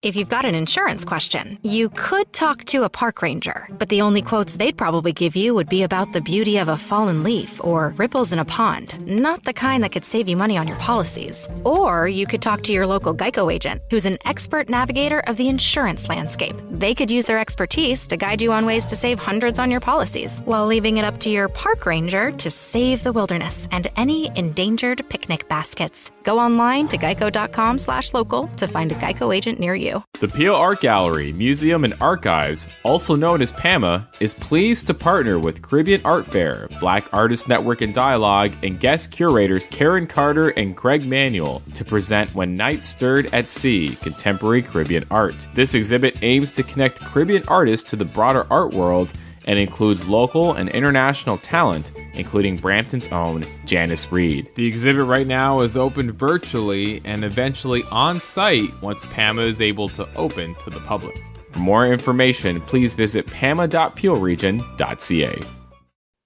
If you've got an insurance question, you could talk to a park ranger, but the only quotes they'd probably give you would be about the beauty of a fallen leaf or ripples in a pond, not the kind that could save you money on your policies. Or you could talk to your local Geico agent, who's an expert navigator of the insurance landscape. They could use their expertise to guide you on ways to save hundreds on your policies, while leaving it up to your park ranger to save the wilderness and any endangered picnic baskets. Go online to geico.com/local to find a Geico agent near you. The Peel Art Gallery, Museum and Archives, also known as PAMA, is pleased to partner with Caribbean Art Fair, Black Artist Network and Dialogue, and guest curators Karen Carter and Greg Manuel to present When Night Stirred at Sea, Contemporary Caribbean Art. This exhibit aims to connect Caribbean artists to the broader art world and includes local and international talent, including Brampton's own Janice Reed. The exhibit right now is open virtually and eventually on site once PAMA is able to open to the public. For more information, please visit pama.peelregion.ca.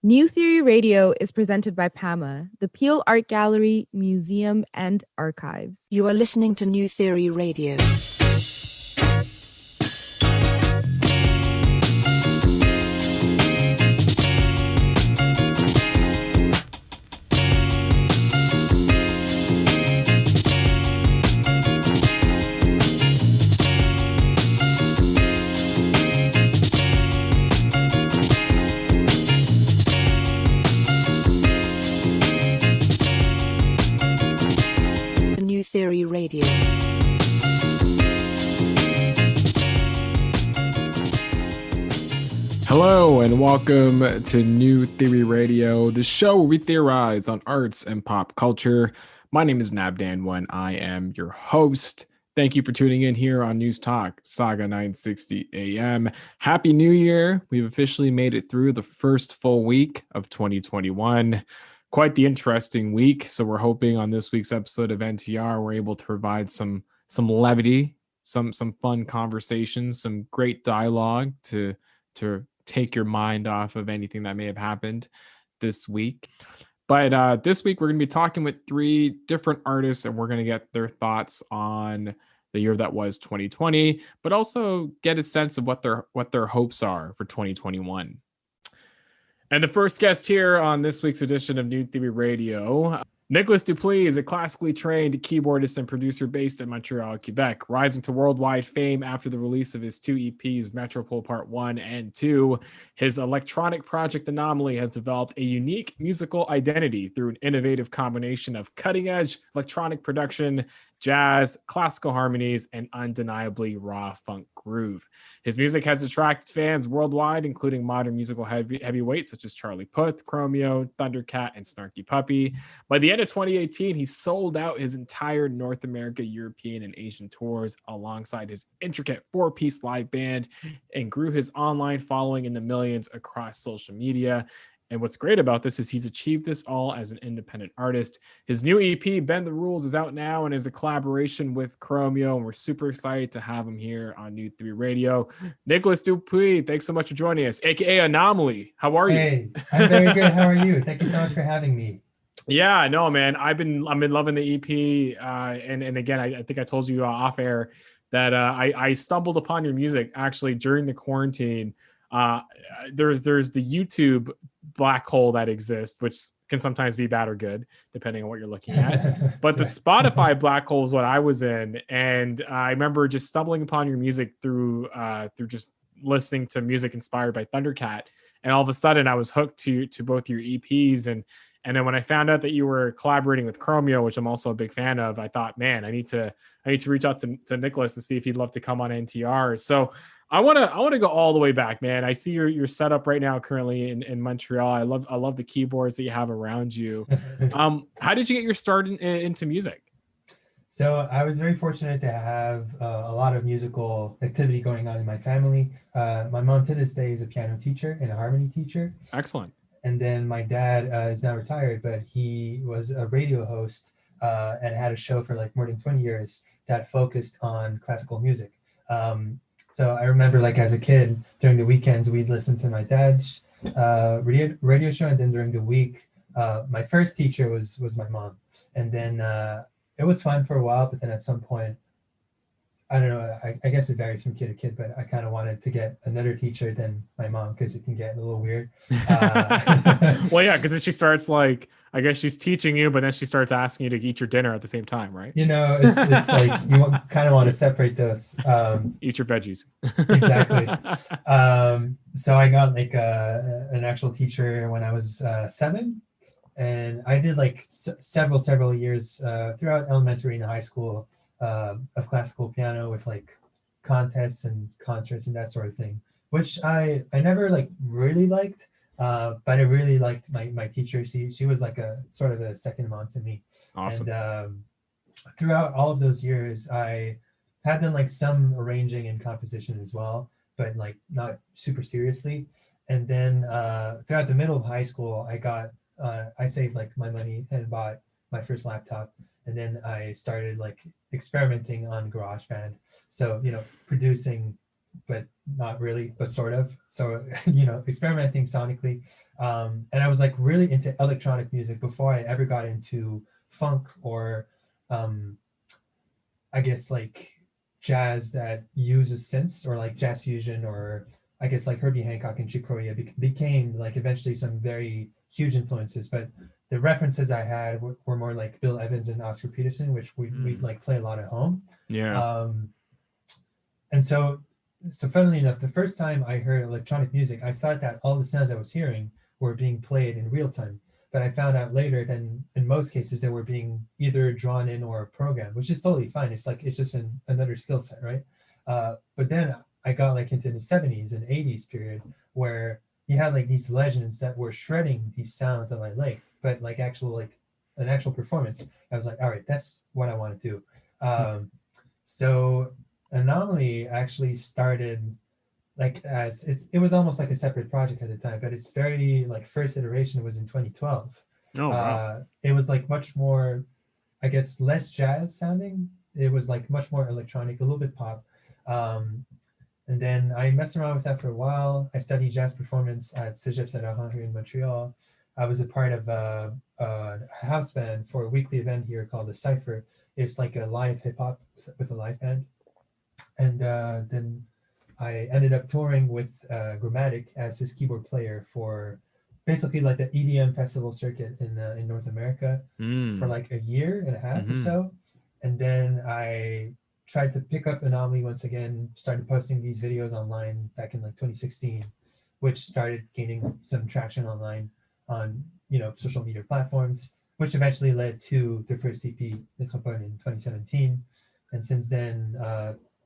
New Theory Radio is presented by PAMA, the Peel Art Gallery, Museum, and Archives. You are listening to New Theory Radio. Theory Radio. Hello and welcome to New Theory Radio, the show where we theorize on arts and pop culture. My name is Nav Nanwa and I am your host. Thank you for tuning in here on News Talk, Saga 960 AM. Happy New Year. We've officially made it through the first full week of 2021. Quite the interesting week. So we're hoping on this week's episode of NTR, we're able to provide some levity, some fun conversations, some great dialogue to take your mind off of anything that may have happened this week. But this week we're going to be talking with three different artists, and we're going to get their thoughts on the year that was 2020, but also get a sense of what their hopes are for 2021. And the first guest here on this week's edition of New Theory Radio, Nicholas Dupuis is a classically trained keyboardist and producer based in Montreal, Quebec, rising to worldwide fame after the release of his two EPs, Metropole Part 1 and 2. His electronic project Anomalie has developed a unique musical identity through an innovative combination of cutting-edge electronic production, jazz, classical harmonies, and undeniably raw funk groove. His music has attracted fans worldwide, including modern musical heavyweights such as Charlie Puth, Chromeo, Thundercat, and Snarky Puppy. By the end of 2018, he sold out his entire North America, European, and Asian tours alongside his intricate four-piece live band and grew his online following in the millions across social media. And what's great about this is he's achieved this all as an independent artist. His new EP, Bend the Rules, is out now and is a collaboration with Chromeo, and we're super excited to have him here on New 3 Radio. Nicholas Dupuis, thanks so much for joining us, aka Anomalie. How are you? Hey, I'm very good. How are you? Thank you so much for having me. Yeah, no, man. I've been loving the EP, and again, I think I told you off air that I stumbled upon your music actually during the quarantine. There's the YouTube black hole that exists, which can sometimes be bad or good depending on what you're looking at. But the Spotify black hole is what I was in, and I remember just stumbling upon your music through just listening to music inspired by Thundercat, and all of a sudden I was hooked to both your EPs, and then when I found out that you were collaborating with Chromeo, which I'm also a big fan of, I thought, man, I need to reach out to Nicholas to see if he'd love to come on NTR. So I want to go all the way back, man. I see your setup right now currently in Montreal. I love the keyboards that you have around you. How did you get your start into music? So I was very fortunate to have a lot of musical activity going on in my family. My mom to this day is a piano teacher and a harmony teacher. Excellent. And then my dad is now retired, but he was a radio host and had a show for like more than 20 years that focused on classical music. So I remember, like, as a kid, during the weekends, we'd listen to my dad's radio show, and then during the week, my first teacher was my mom. And then it was fun for a while, but then at some point, I don't know. I guess it varies from kid to kid, but I kind of wanted to get another teacher than my mom because it can get a little weird. Well, yeah, because then she starts like, I guess she's teaching you, but then she starts asking you to eat your dinner at the same time, right? You know, it's like you kind of want to separate those. Eat your veggies. Exactly. So I got like an actual teacher when I was 7, and I did like several years throughout elementary and high school of classical piano with like contests and concerts and that sort of thing, which I never like really liked, but I really liked my teacher. She was like a sort of a second mom to me. Awesome. And throughout all of those years, I had done like some arranging and composition as well, but like not super seriously. And then throughout the middle of high school, I saved like my money and bought my first laptop, and then I started like experimenting on GarageBand. So, you know, producing, but not really, but sort of. So, you know, experimenting sonically. And I was like really into electronic music before I ever got into funk or I guess like jazz that uses synths, or like jazz fusion, or I guess like Herbie Hancock and Chick Corea became like eventually some very huge influences. But the references I had were more like Bill Evans and Oscar Peterson, which we'd like play a lot at home. Yeah. And so funnily enough, the first time I heard electronic music, I thought that all the sounds I was hearing were being played in real time. But I found out later that in most cases they were being either drawn in or programmed, which is totally fine. It's like it's just another skill set, right? But then I got like into the 70s and 80s period where you had like these legends that were shredding these sounds that I liked, but like an actual performance. I was like, all right, that's what I want to do. So Anomalie actually started like it was almost like a separate project at the time, but its very like first iteration was in 2012. Oh, wow. It was like much more, I guess, less jazz sounding. It was like much more electronic, a little bit pop. And then I messed around with that for a while. I studied jazz performance at Cégep here in Montreal. I was a part of a house band for a weekly event here called the Cypher. It's like a live hip hop with a live band. And then I ended up touring with Grammatic as his keyboard player for basically like the EDM festival circuit in North America for like a year and a half or so. And then I tried to pick up Anomalie once again, started posting these videos online back in like 2016, which started gaining some traction online on, you know, social media platforms, which eventually led to the first EP, Metropole, in 2017. And since then,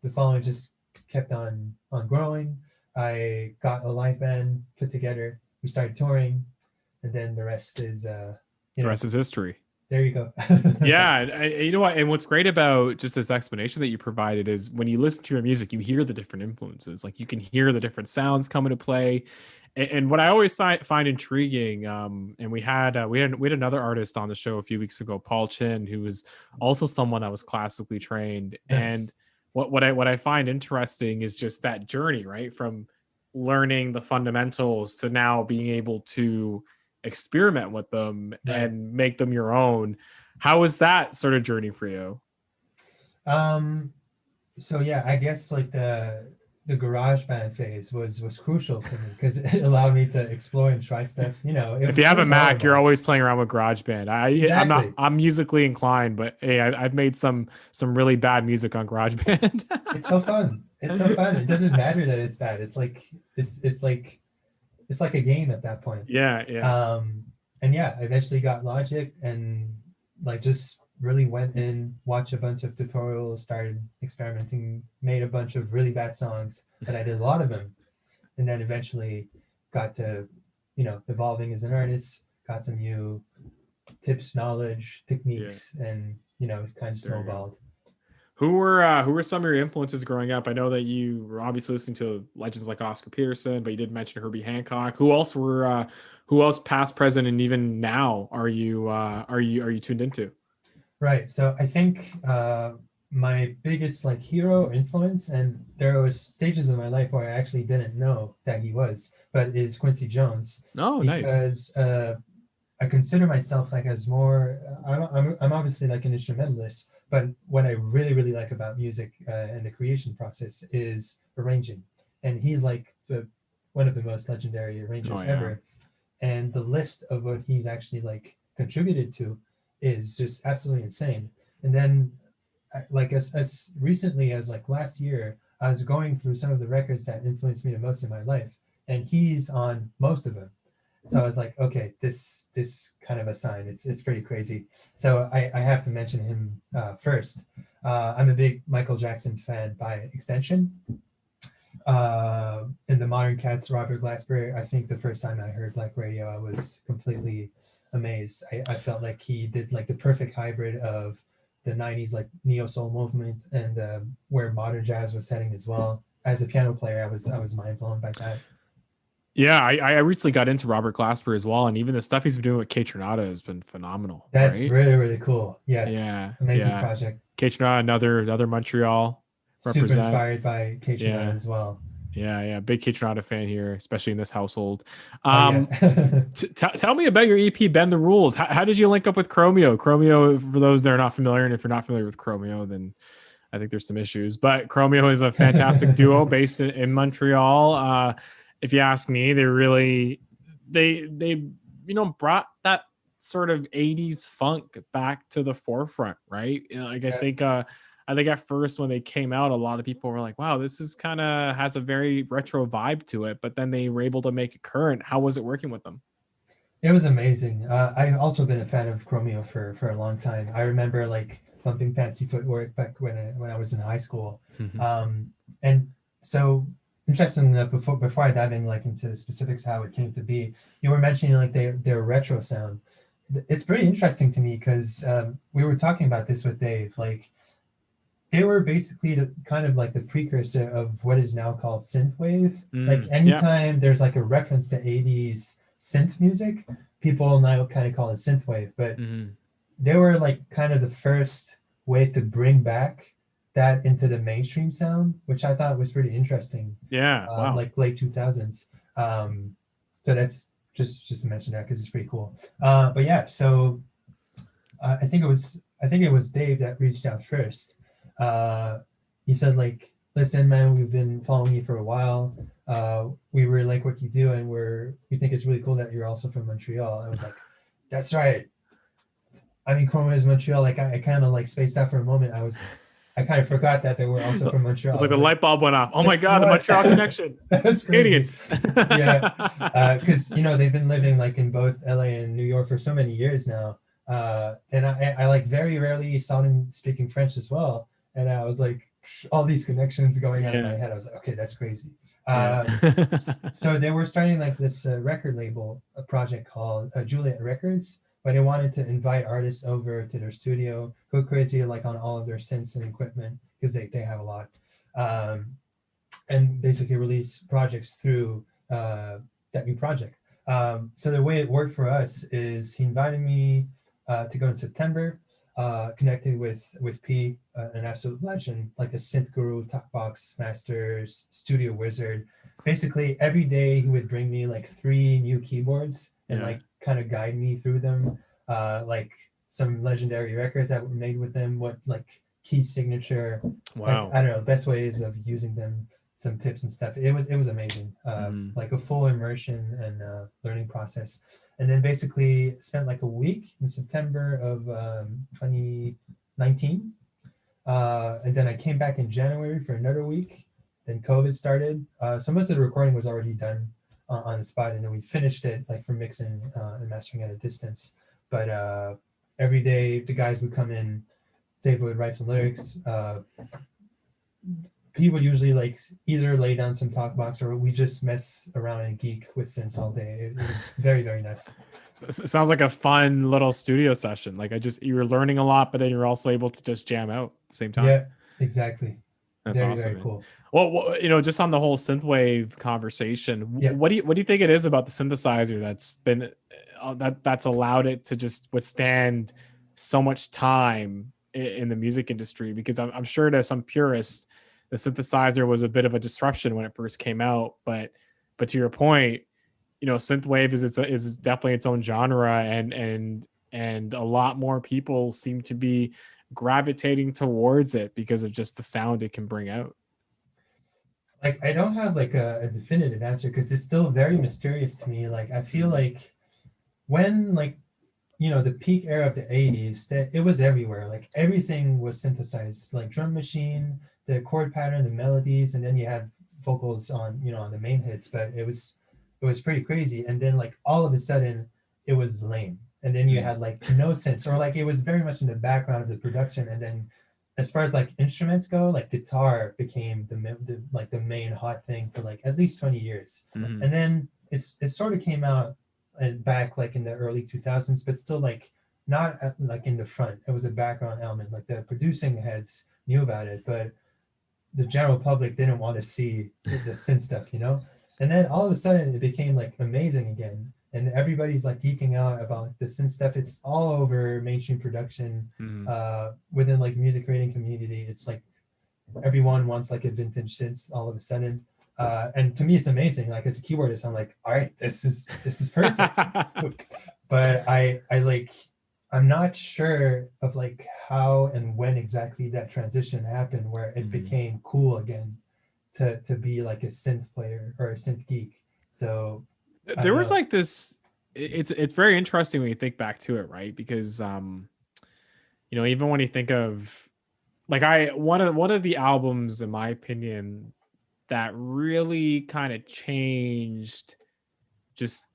the following just kept on growing. I got a live band put together. We started touring, and then the rest is the rest is history. There you go. Yeah, you know what? And what's great about just this explanation that you provided is when you listen to your music, you hear the different influences. Like you can hear the different sounds come into play. And what I always find intriguing, and we had another artist on the show a few weeks ago, Paul Chin, who was also someone that was classically trained. Yes. And what I find interesting is just that journey, right? From learning the fundamentals to now being able to experiment with them and make them your own. How was that sort of journey for you? So yeah, I guess like the GarageBand phase was crucial for me because it allowed me to explore and try stuff. You know, if you have a Mac, you're always playing around with GarageBand. I'm musically inclined, but hey, I've made some really bad music on GarageBand. It's so fun. It's so fun. It doesn't matter that it's bad. It's like a game at that point. Yeah. And yeah, I eventually got Logic and like just really went in, watched a bunch of tutorials, started experimenting, made a bunch of really bad songs, but I did a lot of them. And then eventually got to, you know, evolving as an artist, got some new tips, knowledge, techniques, and, you know, it kind of snowballed. Who were some of your influences growing up? I know that you were obviously listening to legends like Oscar Peterson, but you did mention Herbie Hancock. Who else past, present, and even now are you tuned into? Right. So I think my biggest like hero or influence, and there was stages of my life where I actually didn't know that he was, but is Quincy Jones. Oh, nice. Because I consider myself like as more. I'm obviously like an instrumentalist, but what I really like about music and the creation process is arranging, and he's like one of the most legendary arrangers ever. And the list of what he's actually like contributed to is just absolutely insane. And then like as recently as like last year, I was going through some of the records that influenced me the most in my life, and he's on most of them. So I was like, okay, this kind of a sign. It's pretty crazy. So I have to mention him first. I'm a big Michael Jackson fan by extension. In the Modern Cats, Robert Glasper, I think the first time I heard Black Radio, I was completely amazed. I felt like he did like the perfect hybrid of the 90s like neo soul movement and where modern jazz was heading as well. As a piano player, I was mind blown by that. Yeah, I recently got into Robert Glasper as well, and even the stuff he's been doing with Kate Tronada has been phenomenal. That's right? really cool. Yes. Yeah. Amazing project. Kate Tronada, another Montreal represent. Super inspired by Kate Tronada as well. Yeah. Big Kate Tronada fan here, especially in this household. Tell me about your EP, Bend the Rules. How did you link up with Chromeo? Chromeo, for those that are not familiar, and if you're not familiar with Chromeo, then I think there's some issues. But Chromeo is a fantastic duo based in Montreal. If you ask me, they really brought that sort of 80s funk back to the forefront, right? I think at first when they came out, a lot of people were like, wow, this is kind of has a very retro vibe to it, but then they were able to make it current. How was it working with them? It was amazing. I've also been a fan of Chromeo for a long time. I remember like bumping Fancy Footwork back when I was in high school. Mm-hmm. And so interesting enough, before I dive in like into the specifics how it came to be, you were mentioning like their retro sound. It's pretty interesting to me because we were talking about this with Dave. Like they were basically kind of like the precursor of what is now called synthwave. Like anytime there's like a reference to 80s synth music, people now kind of call it synthwave. But they were like kind of the first way to bring back that into the mainstream sound, which I thought was pretty interesting. Wow. Like late 2000s. So that's just to mention that because it's pretty cool. But yeah, so I think it was Dave that reached out first. He said like, listen, man, we've been following you for a while. We really like what you do, and we think it's really cool that you're also from Montreal. I was like, that's right. I mean, Chromeo is Montreal. Like I kind of like spaced out for a moment. I kind of forgot that they were also from Montreal. It's like the light bulb went off. Oh my God, the Montreal connection. That's Canadians. Yeah. Because, they've been living like in both LA and New York for so many years now. And I like very rarely saw them speaking French as well. And I was like, all these connections going on in my head. I was like, okay, that's crazy. So they were starting like this record label, a project called Juliet Records. But they wanted to invite artists over to their studio, go crazy like on all of their synths and equipment because they have a lot, and basically release projects through that new project. So the way it worked for us is he invited me to go in September, connected with P, an absolute legend, like a synth guru, talkbox masters, studio wizard. Basically every day he would bring me like 3 new keyboards and like kind of guide me through them, like some legendary records that were made with them, what like key signature, like, I don't know, best ways of using them, some tips and stuff. It was amazing, like a full immersion and learning process. And then basically spent like a week in September of 2019, and then I came back in January for another week. Then COVID started, so most of the recording was already done on the spot, and then we finished it like for mixing and mastering at a distance. But every day the guys would come in, Dave would write some lyrics, he would usually like either lay down some talk box or we just mess around and geek with synths all day. It was very, very nice. It sounds like a fun little studio session. Like you were learning a lot, but then you're also able to just jam out at the same time. Yeah, exactly. That's very, awesome. Very cool. Well, just on the whole synthwave conversation, what do you think it is about the synthesizer that's been that's allowed it to just withstand so much time in the music industry? Because I'm sure to some purists, the synthesizer was a bit of a disruption when it first came out, but to your point, synthwave is definitely its own genre, and a lot more people seem to be gravitating towards it because of just the sound it can bring out. Like, I don't have like a definitive answer because it's still very mysterious to me. Like, I feel like when like the peak era of the 80s, that it was everywhere. Like everything was synthesized, like drum machine, the chord pattern, the melodies, and then you have vocals on on the main hits. But it was pretty crazy. And then like all of a sudden it was lame. And then you had like no sense, or like it was very much in the background of the production. And then as far as like instruments go, like guitar became the main hot thing for like at least 20 years. Mm-hmm. And then it sort of came out and back like in the early 2000s, but still like not like in the front. It was a background element. Like the producing heads knew about it, but the general public didn't want to see the synth stuff, And then all of a sudden it became like amazing again, and everybody's like geeking out about the synth stuff. It's all over mainstream production. Within like the music creating community. It's like everyone wants like a vintage synth all of a sudden. And to me, it's amazing. Like as a keyboardist, I'm like, all right, this is perfect. But I'm not sure of like how and when exactly that transition happened, where it became cool again to be like a synth player or a synth geek. So there was like this. It's very interesting when you think back to it, right? Because even when you think of like one of the albums, in my opinion, that really kind of changed just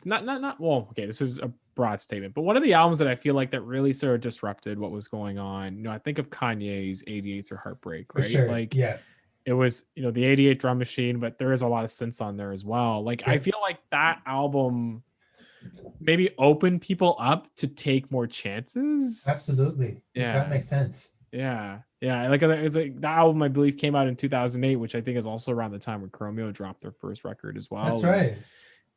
not well, okay, this is a broad statement, but one of the albums that I feel like that really sort of disrupted what was going on, I think of Kanye's 88s or Heartbreak, right? For sure. Like, yeah, it was, the 88 drum machine, but there is a lot of synths on there as well. Like, yeah. I feel like that album maybe opened people up to take more chances. Absolutely. Yeah. That makes sense. Yeah. Like it's like that album, I believe, came out in 2008, which I think is also around the time when Chromeo dropped their first record as well. That's right.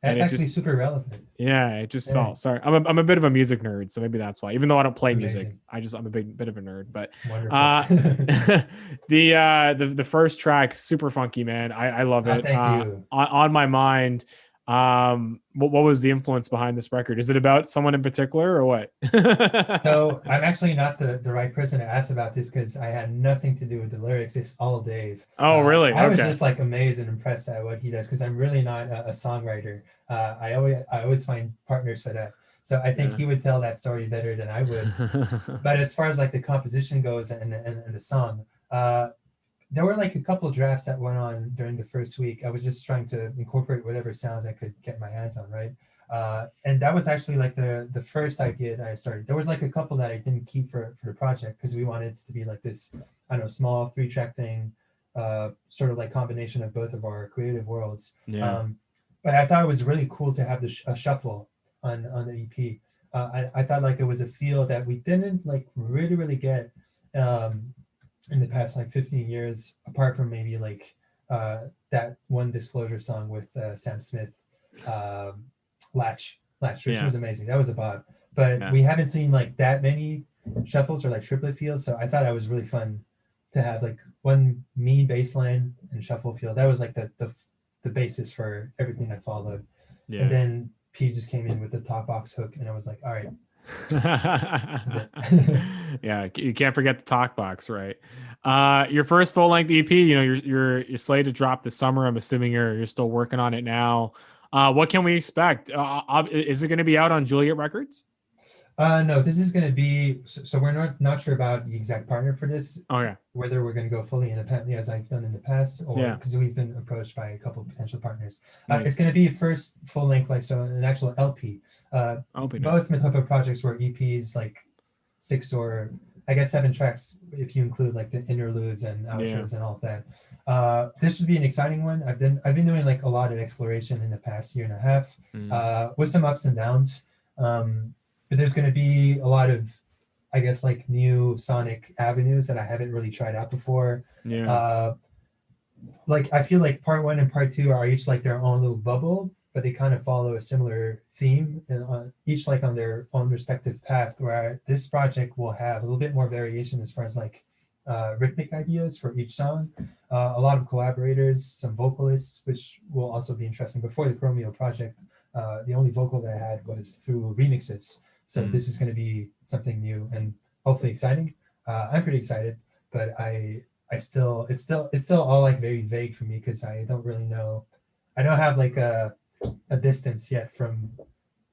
That's actually super relevant. Yeah, it just felt. Sorry, I'm a bit of a music nerd, so maybe that's why. Even though I don't play music, I'm a bit of a nerd. But the first track, super funky, man. I love it. Thank you. On my mind. What was the influence behind this record? Is it about someone in particular or what? So I'm actually not the right person to ask about this because I had nothing to do with the lyrics. It's all Dave. Oh, really? I was just like amazed and impressed at what he does because I'm really not a songwriter. I always find partners for that. So I think he would tell that story better than I would. But as far as like the composition goes and the song, there were like a couple drafts that went on during the first week. I was just trying to incorporate whatever sounds I could get my hands on, right? And that was actually like the first idea that I started. There was like a couple that I didn't keep for the project because we wanted it to be like this, I don't know, small 3-track thing, sort of like combination of both of our creative worlds. Yeah. But I thought it was really cool to have a shuffle on the EP. I thought like it was a feel that we didn't like really get in the past like 15 years, apart from maybe like that one Disclosure song with Sam Smith, Latch, which was amazing. That was a bop. But we haven't seen like that many shuffles or like triplet feels. So I thought it was really fun to have like one mean bass line and shuffle feel. That was like the basis for everything that followed. Yeah. And then P just came in with the top box hook, and I was like, all right. Yeah, you can't forget the talk box, right? Your first full-length EP, you're slated to drop this summer. I'm assuming you're still working on it now. What can we expect? Is it going to be out on Juliet Records? No, this is going to be, so we're not sure about the exact partner for this. Oh yeah. Whether we're going to go fully independently as I've done in the past, or because we've been approached by a couple of potential partners. Nice. It's going to be a first full length, like so an actual LP. Both Mithapa projects were EPs, like 6 or I guess 7 tracks if you include like the interludes and outros and all of that. This should be an exciting one. I've been doing like a lot of exploration in the past year and a half, with some ups and downs. But there's going to be a lot of, I guess, like new sonic avenues that I haven't really tried out before. Like I feel like part 1 and part 2 are each like their own little bubble, but they kind of follow a similar theme, and each like on their own respective path, where this project will have a little bit more variation as far as like rhythmic ideas for each song. A lot of collaborators, some vocalists, which will also be interesting. Before the Chromeo project, the only vocals I had was through remixes. So this is going to be something new and hopefully exciting. I'm pretty excited, but it's still all like very vague for me because I don't really know. I don't have like a distance yet from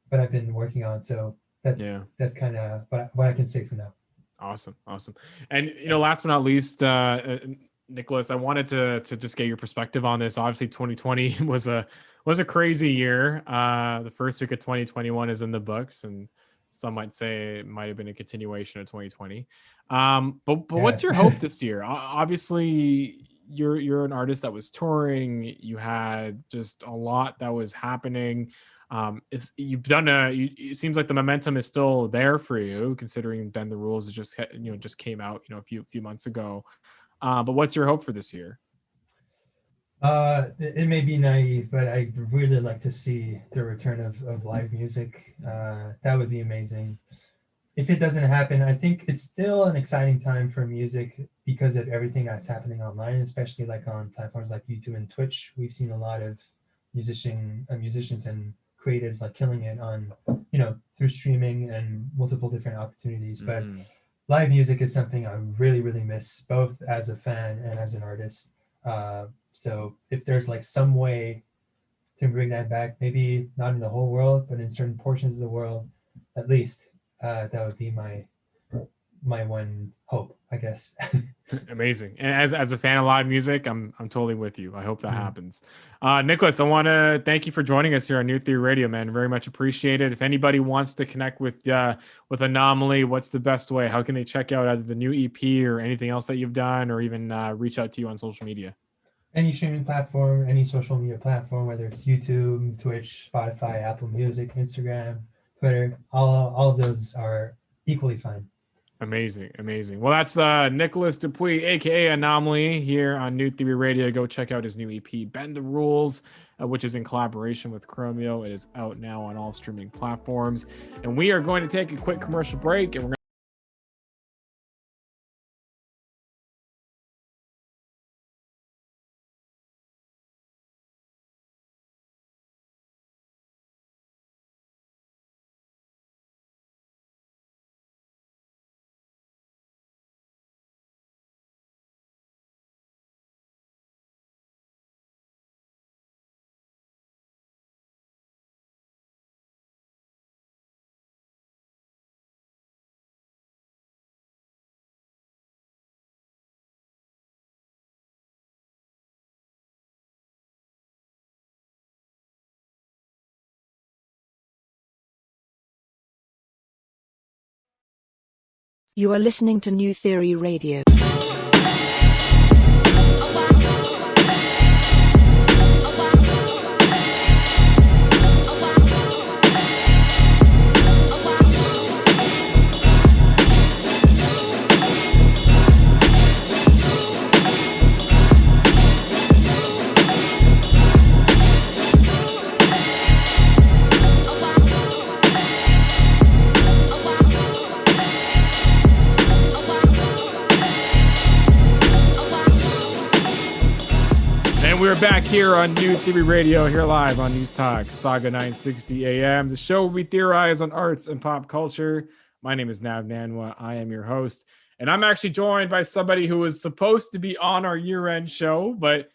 what I've been working on. So that's kind of what I can say for now. Awesome. And last but not least, Nicholas, I wanted to just get your perspective on this. Obviously, 2020 was a crazy year. The first week of 2021 is in the books, and some might say it might have been a continuation of 2020. But what's your hope this year? Obviously, you're an artist that was touring. You had just a lot that was happening. It seems like the momentum is still there for you, considering Bend the Rules just came out a few months ago. But what's your hope for this year? It may be naive, but I'd really like to see the return of live music. That would be amazing. If it doesn't happen, I think it's still an exciting time for music because of everything that's happening online, especially like on platforms like YouTube and Twitch. We've seen a lot of musicians and creatives like killing it on, through streaming and multiple different opportunities. But live music is something I really, really miss, both as a fan and as an artist. So if there's like some way to bring that back, maybe not in the whole world, but in certain portions of the world, at least, that would be my one hope, I guess. Amazing. And as a fan of live music, I'm totally with you. I hope that happens. Nicholas, I want to thank you for joining us here on New Theory Radio, man. Very much appreciated. If anybody wants to connect with Anomalie, what's the best way? How can they check out either the new EP or anything else that you've done, or even reach out to you on social media? Any streaming platform, any social media platform, whether it's YouTube, Twitch, Spotify, Apple Music, Instagram, Twitter, all of those are equally fine. Amazing. Well, that's Nicholas Dupuis, aka Anomalie, here on New Theory Radio. Go check out his new EP, Bend the Rules, which is in collaboration with Chromeo. It is out now on all streaming platforms. And we are going to take a quick commercial break, and we're You are listening to New Theory Radio. we're back here on New Theory Radio, here live on News Talk, Saga 960 AM, the show where we theorize on arts and pop culture. My name is Nav Nanwa. I am your host. And I'm actually joined by somebody who was supposed to be on our year-end show, but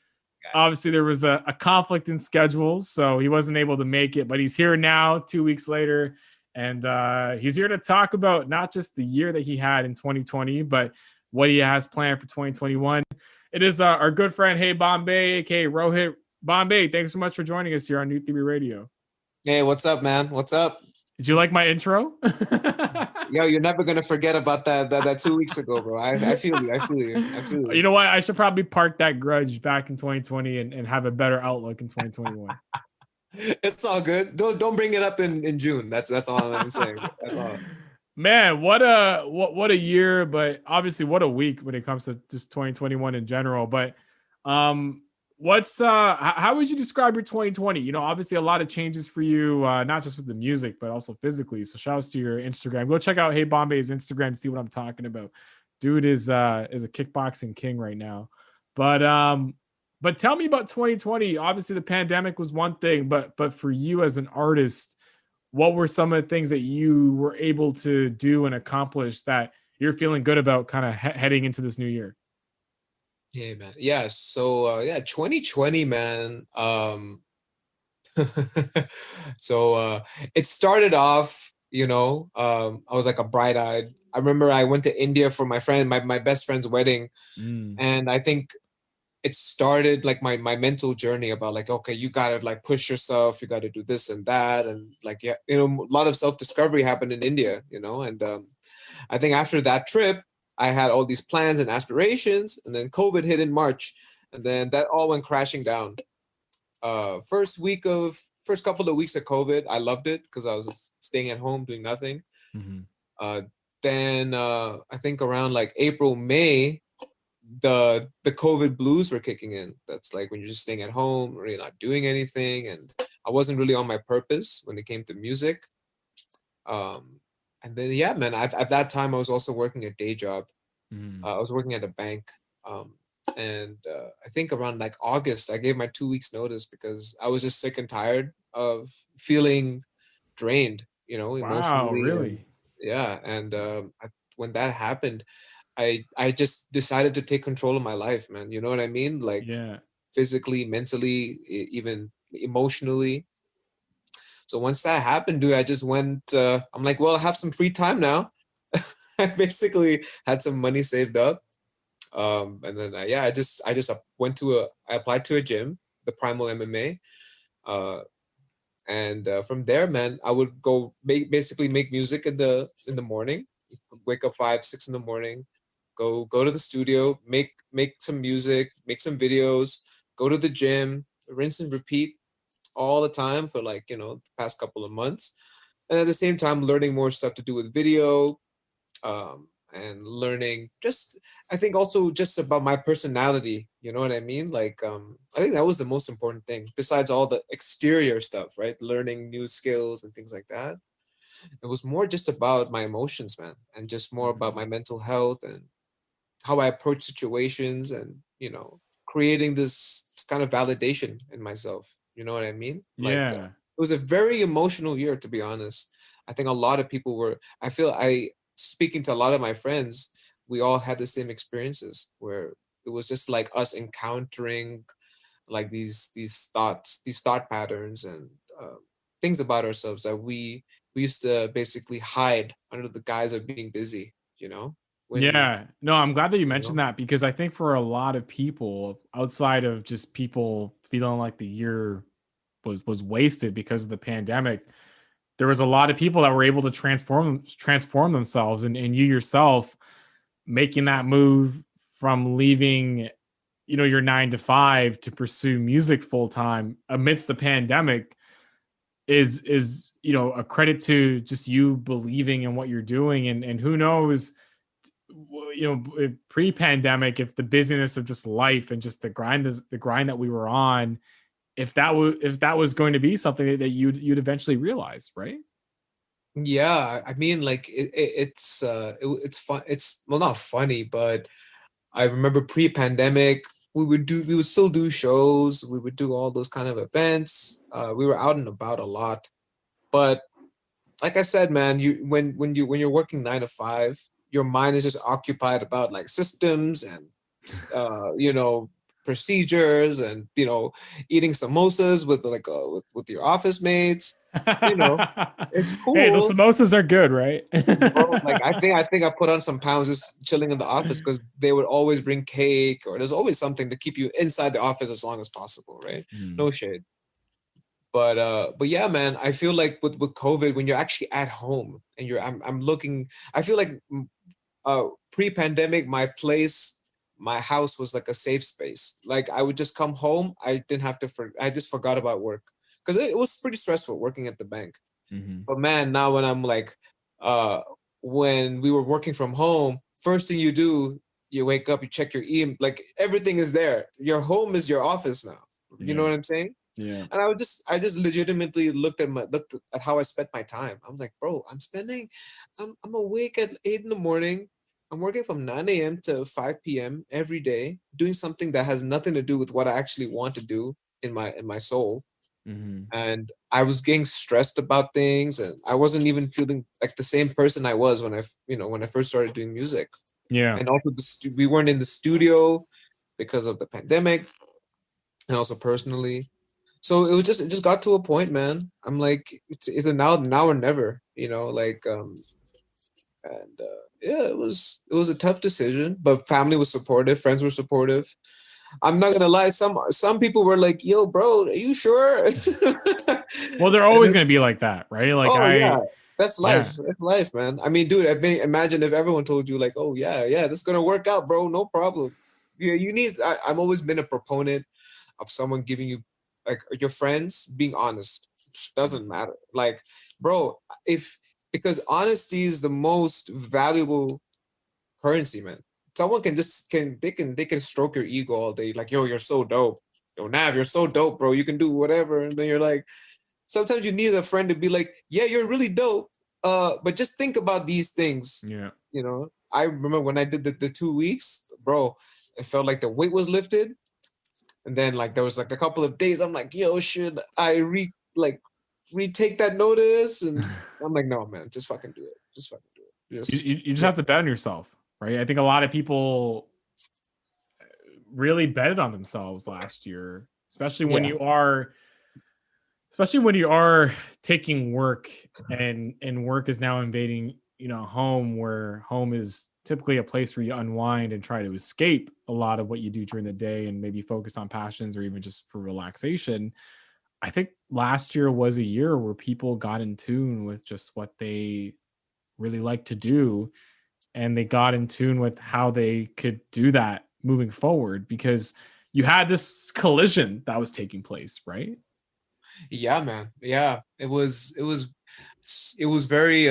obviously there was a conflict in schedules, so he wasn't able to make it. But he's here now, 2 weeks later, and he's here to talk about not just the year that he had in 2020, but what he has planned for 2021. It is our good friend HeyBombay, aka Rohit. Bombay, thanks so much for joining us here on New Theory Radio. Hey, what's up, man? What's up? Did you like my intro? Yo, you're never gonna forget about that 2 weeks ago, bro. I feel you. You know what? I should probably park that grudge back in 2020 and have a better outlook in 2021. It's all good. Don't bring it up in June. That's all I'm saying. That's all. Man, what a year, but obviously what a week when it comes to just 2021 in general. But how would you describe your 2020? You know, obviously a lot of changes for you, not just with the music, but also physically. So shout outs to your Instagram. Go check out HeyBombay's Instagram to see what I'm talking about. Dude is a kickboxing king right now. But tell me about 2020. Obviously, the pandemic was one thing, but for you as an artist, what were some of the things that you were able to do and accomplish that you're feeling good about kind of heading into this new year? Yeah, man. Yeah. So 2020, man. So it started off, I was like a bright-eyed. I remember I went to India for my best friend's wedding, Mm. and I think it started like my mental journey about like, okay, you gotta like push yourself, you gotta do this and that, and like, yeah, a lot of self-discovery happened in India, and I think after that trip, I had all these plans and aspirations, and then COVID hit in March, and then that all went crashing down. First couple of weeks of COVID, I loved it because I was staying at home doing nothing. Mhm. Uh, then I think around like April, May, the COVID blues were kicking in. That's like when you're just staying at home or you're not doing anything, and I wasn't really on my purpose when it came to music. Um, and then yeah, man, at that time I was also working a day job. Mhm. I was working at a bank. Um, and I think around like August, I gave my 2 weeks notice because I was just sick and tired of feeling drained, Wow, emotionally. And really? yeah, and when that happened, I just decided to take control of my life, man. You know what I mean? Like Yeah. physically, mentally, even emotionally. So once that happened, dude, I just went. I'm like, well, I have some free time now. I basically had some money saved up, and then yeah, I just went to I applied to a gym, the Primal MMA, uh, and from there, man, I would go basically make music in the morning, wake up 5 6 in the morning, go to the studio, make some music, make some videos, go to the gym, rinse and repeat all the time for like the past couple of months, and at the same time learning more stuff to do with video, and learning just I think also just about my personality, you know what I mean, like I think that was the most important thing besides all the exterior stuff, right? Learning new skills and things like that. It was more just about my emotions, man, and just more about Mhm. my mental health and how I approach situations, and creating this kind of validation in myself, you know what I mean, like Yeah. it was a very emotional year, to be honest. I think a lot of people were I feel I speaking to a lot of my friends, we all had the same experiences where it was just like us encountering like these thought patterns and things about ourselves that we used to basically hide under the guise of being busy, when Yeah. No, I'm glad that you you mentioned know that because I think for a lot of people, outside of just people feeling like the year was wasted because of the pandemic, there was a lot of people that were able to transform themselves, and you yourself making that move from leaving, your 9 to 5 to pursue music full time amidst the pandemic is a credit to just you believing in what you're doing, and who knows, pre-pandemic, if the busyness of just life and just the grind that we were on, if that was going to be something that you'd eventually realize, right? Yeah, I mean, like it's fun. It's well, not funny, but I remember pre-pandemic, we would still do shows. We would do all those kind of events. We were out and about a lot. But like I said, man, when you're working 9 to 5, your mind is just occupied about like systems and procedures, and eating samosas with like with your office mates. You know, it's Hey, the cool. samosas are good, right? Bro, like I think I put on some pounds just chilling in the office because they would always bring cake, or there's always something to keep you inside the office as long as possible, right? Hmm. No shade. But yeah, man, I feel like with COVID, when you're actually at home and I'm looking, I feel like pre-pandemic, my house was like a safe space. Like I would just come home, I didn't have to I just forgot about work because it was pretty stressful working at the bank. Hmm. But man, now when I'm like, uh, when we were working from home, first thing you do, you wake up, you check your email, like everything is there. Your home is your office now. You know Yeah. what I'm saying? Yeah. And I just legitimately looked at how I spent my time. I'm like, bro, I'm awake at 8 in the morning. I'm working from 9 a.m. to 5 p.m. every day, doing something that has nothing to do with what I actually want to do in my soul. Mm-hmm. And I was getting stressed about things, and I wasn't even feeling like the same person I was when when I first started doing music. Yeah. And also we weren't in the studio because of the pandemic, and also personally. So it just got to a point, man. I'm like, it's either now or never, and yeah, it was a tough decision, but family was supportive, friends were supportive. I'm not gonna lie, some people were like, "Yo, bro, are you sure?" Well, they're And always then, going to be like that, right? Like oh yeah, that's yeah. life. That's life, man. I mean, dude, imagine if everyone told you like, "Oh yeah, that's gonna work out, bro. No problem." Yeah, you need. I've always been a proponent of someone giving you, like, your friends being honest. Doesn't matter. Like, bro, if because honesty is the most valuable currency, man. Someone they can stroke your ego all day, like, yo, you're so dope. Yo, Nav, you're so dope, bro. You can do whatever. And then you're like, sometimes you need a friend to be like, yeah, you're really dope. But just think about these things. Yeah. I remember when I did the 2 weeks, bro, it felt like the weight was lifted. And then like there was like a couple of days, I'm like, yo, should I retake that notice? And I'm like, no, man, just fucking do it. Just fucking do it. You just Yeah. have to bet on yourself, right? I think a lot of people really betted on themselves last year, especially when Yeah. you are taking work, and work is now invading, home, where home is typically a place where you unwind and try to escape a lot of what you do during the day and maybe focus on passions or even just for relaxation. I think last year was a year where people got in tune with just what they really like to do, and they got in tune with how they could do that moving forward, because you had this collision that was taking place, right? Yeah, man. Yeah. It was very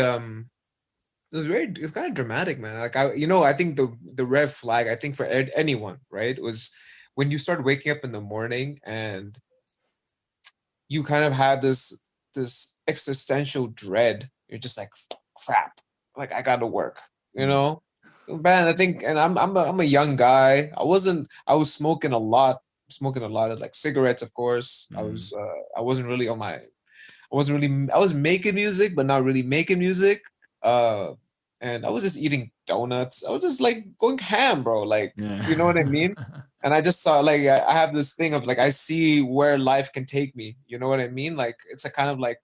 it's kind of dramatic, man. Like, I think the red flag, I think for anyone, right, was when you start waking up in the morning and you kind of had this existential dread. You're just like, crap, like I gotta work, you Mm. know? Man, I think, and I'm a young guy. I was smoking a lot of like cigarettes, of course. Mm. I wasn't really I was making music, but not really making music. Uh, and I was just eating donuts. I was just like going ham, bro. Like, Yeah. you know what I mean? And I just saw, like, I have this thing of like, I see where life can take me. You know what I mean? Like, it's a kind of like,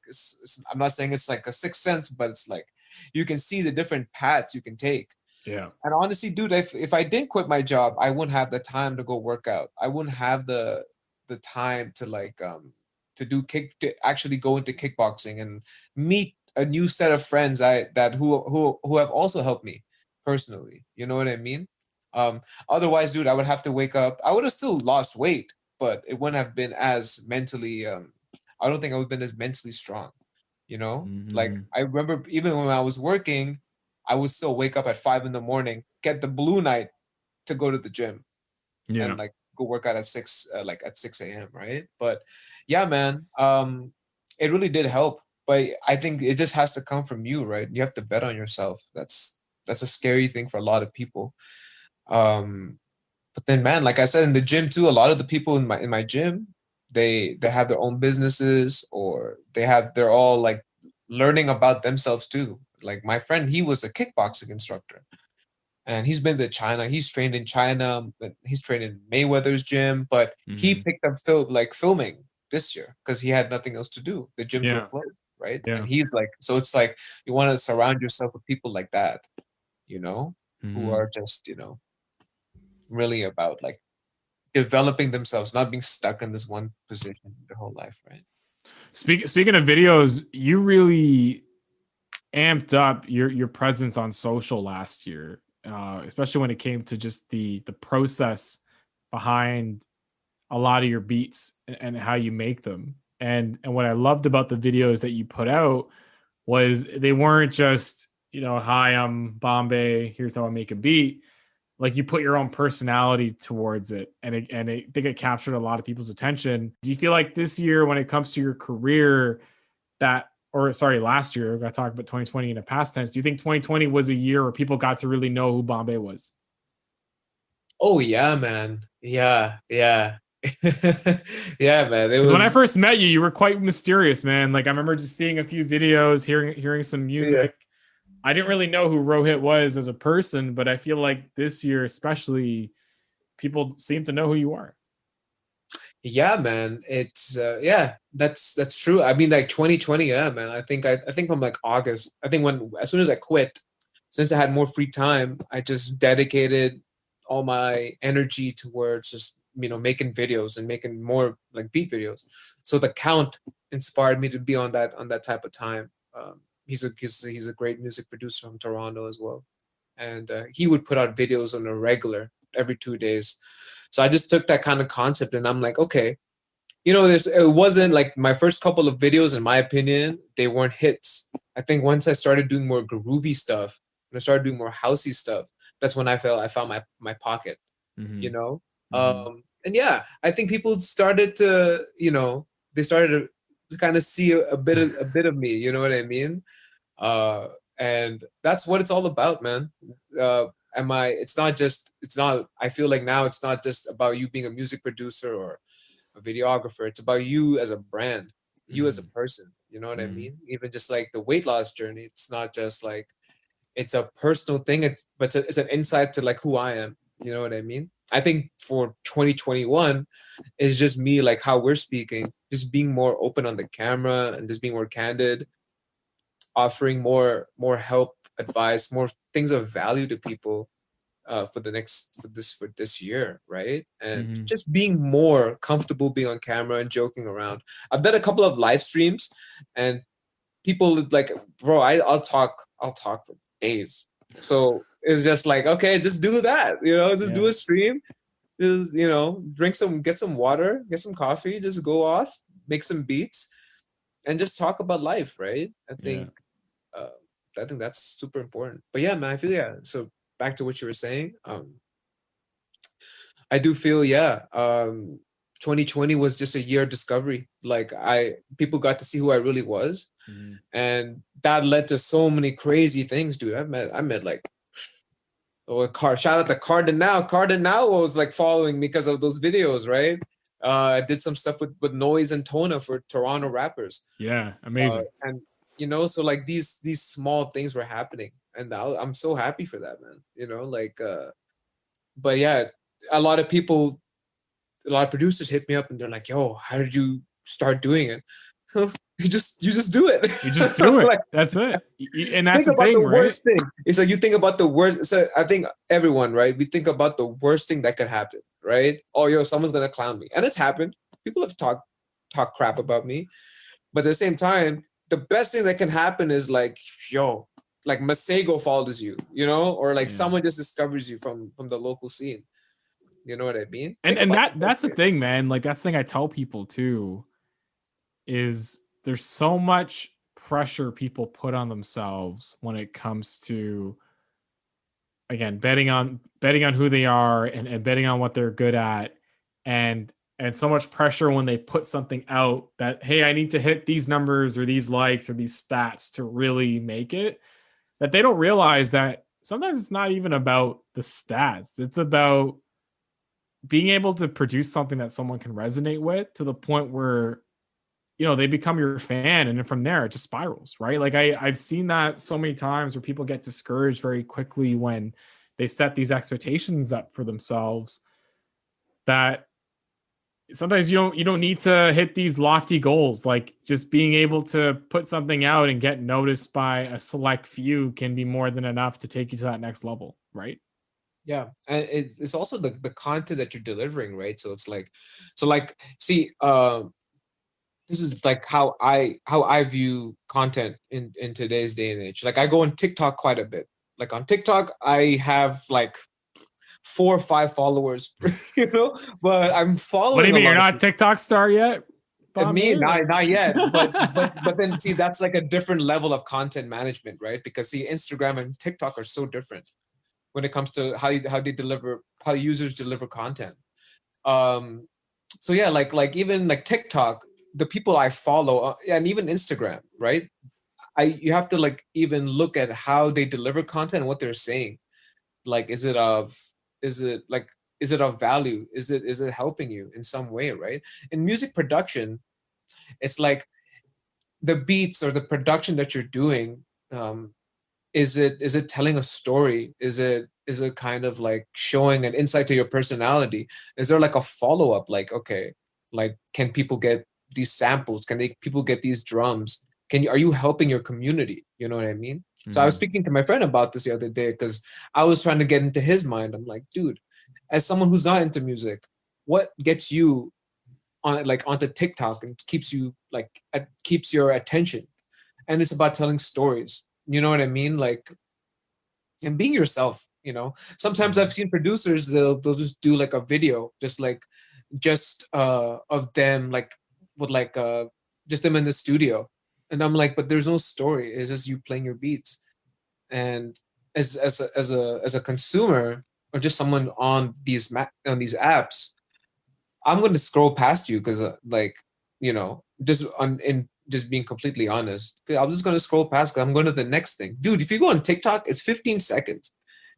I'm not saying it's like a sixth sense, but it's like you can see the different paths you can take. Yeah. And honestly, dude, if I didn't quit my job, I wouldn't have the time to go work out. I wouldn't have the time to to actually go into kickboxing and meet a new set of friends who have also helped me personally. You know what I mean? Otherwise, dude, I would have to wake up. I would have still lost weight, but it wouldn't have been as mentally. I don't think I would have been as mentally strong. Like, Mhm. I remember even when I was working, I would still wake up at 5 in the morning, get the blue night to go to the gym Yeah. and like go work out at 6 a.m. Right? But yeah, man, it really did help. But I think it just has to come from you, right? You have to bet on yourself. That's a scary thing for a lot of people. Um, but then, man, like I said, in the gym too, a lot of the people in my gym, they have their own businesses, or they're all like learning about themselves too. Like my friend, he was a kickboxing instructor, and he's been to China. He's trained in China. But he's trained in Mayweather's gym, but he Mhm. picked up filming this year because he had nothing else to do. The gyms were Yeah. closed, right? Yeah. And he's like, so it's like you want to surround yourself with people like that, you know, who Mhm. are just really about like developing themselves, not being stuck in this one position their whole life, right? Speaking of videos, you really amped up your presence on social last year, especially when it came to just the process behind a lot of your beats, and how you make them. And what I loved about the videos that you put out was they weren't just, hi, I'm Bombay, here's how I make a beat. Like, you put your own personality towards it, and I think it captured a lot of people's attention. Do you feel like this year, when it comes to your career, that or sorry, last year, I talked about 2020 in a past tense. Do you think 2020 was a year where people got to really know who Bombay was? Oh yeah, man. Yeah, yeah. Yeah, man. It Because when I was first met you, you were quite mysterious, man. Like I remember just seeing a few videos, hearing some yeah. music. I didn't really know who Rohit was as a person, but I feel like this year, especially, people seem to know who you are. Yeah, man. It's yeah, that's true. I mean, like 2020, yeah, man. I think from like August, I think when as soon as I quit, since I had more free time, I just dedicated all my energy towards just making videos and making more like beat videos. So the Count inspired me to be on that type of time. He's a great music producer from Toronto as well, and he would put out videos on a regular every 2 days. So I just took that kind of concept and I'm like, okay, it wasn't like my first couple of videos, in my opinion, they weren't hits. I think once I started doing more groovy stuff, when I started doing more housey stuff, that's when I found my pocket, you Mm-hmm. know? Mm-hmm. And yeah, I think people started to, they started to kind of see a bit of me, you know what I mean? uh and that's what it's all about, man. Am I it's not I feel like now it's not just about you being a music producer or a videographer. It's about you as a brand, you as a person, you know what I Mm-hmm. mean? Even just like the weight loss journey, it's not just like it's a personal thing, it's an insight to like who I am, you know what I mean? I think for 2021 is just me, like how we're speaking, just being more open on the camera and just being more candid, offering more help, advice, more things of value to people for this year, right? And Mm-hmm. just being more comfortable being on camera and joking around. I've done a couple of live streams, and people like, bro, I'll talk for days. So it's just like, okay, just do that, just do Yeah. a stream, just get some water, get some coffee, just go off, make some beats, and just talk about life, right? Yeah. Uh, I think that's super important. But yeah, man, I feel yeah. So back to what you were saying, I do feel yeah. 2020 was just a year of discovery. Like people got to see who I really was, Mm-hmm. and that led to so many crazy things, dude. I met like shout out to Cardinal. Cardinal was like following me because of those videos, right? I did some stuff with Noise and Tona for Toronto rappers. Yeah. Amazing. And so like these small things were happening, and I'm so happy for that, man. Like but yeah, a lot of people, a lot of producers hit me up and they're like, yo, how did you start doing it? You just do it. You just do it. Like, That's it. And that's think the about the thing, right? worst thing. It's like you think about the worst. So I think everyone, right? We think about the worst thing that could happen, right? Oh, yo, someone's gonna clown me, and it's happened. People have talked crap about me, but at the same time, the best thing that can happen is like, yo, like Masego follows you, or like Yeah. someone just discovers you from the local scene. You know what I mean? And Think and about that's the thing, man. Like that's the thing I tell people too, is there's so much pressure people put on themselves when it comes to, again, betting on who they are, and betting on what they're good at, and so much pressure when they put something out that, hey, I need to hit these numbers or these likes or these stats to really make it, that they don't realize that sometimes it's not even about the stats. It's about being able to produce something that someone can resonate with to the point where they become your fan, and then from there it just spirals, right? Like I've seen that so many times where people get discouraged very quickly when they set these expectations up for themselves, that sometimes you don't need to hit these lofty goals. Like just being able to put something out and get noticed by a select few can be more than enough to take you to that next level, right? Yeah, and it's also the content that you're delivering, right? So it's like, see, this is like how I view content in today's day and age. Like I go on TikTok quite a bit. Like on TikTok, I have like 4 or 5 followers, but I'm What do you following a mean you're lot of not a people. TikTok star yet, Me, Bombay? not yet, but then see that's like a different level of content management, right? Because see, Instagram and TikTok are so different when it comes to how users deliver content. Um, so yeah, like even like TikTok, the people I follow, and even Instagram, right? you have to like even look at how they deliver content and what they're saying. Like, is it of value? Is it helping you in some way, right? In music production, it's like the beats or the production that you're doing, is it telling a story? Is it kind of like showing an insight to your personality? Is there like a follow-up, like, okay, like, can people get these samples? People get these drums? Are you helping your community? You know what I mean? So I was speaking to my friend about this the other day because I was trying to get into his mind. I'm like, dude, as someone who's not into music, what gets you on like onto TikTok and keeps you like keeps your attention? And it's about telling stories. You know what I mean? Like, and being yourself. Sometimes I've seen producers, they'll just do like a video, just of them, like, with like just them in the studio, and I'm like, but there's no story. It's just you playing your beats. And as a consumer, or just someone on these apps, I'm going to scroll past you because like, just being completely honest, I'm just going to scroll past because I'm going to the next thing. Dude, if you go on TikTok, it's 15 seconds,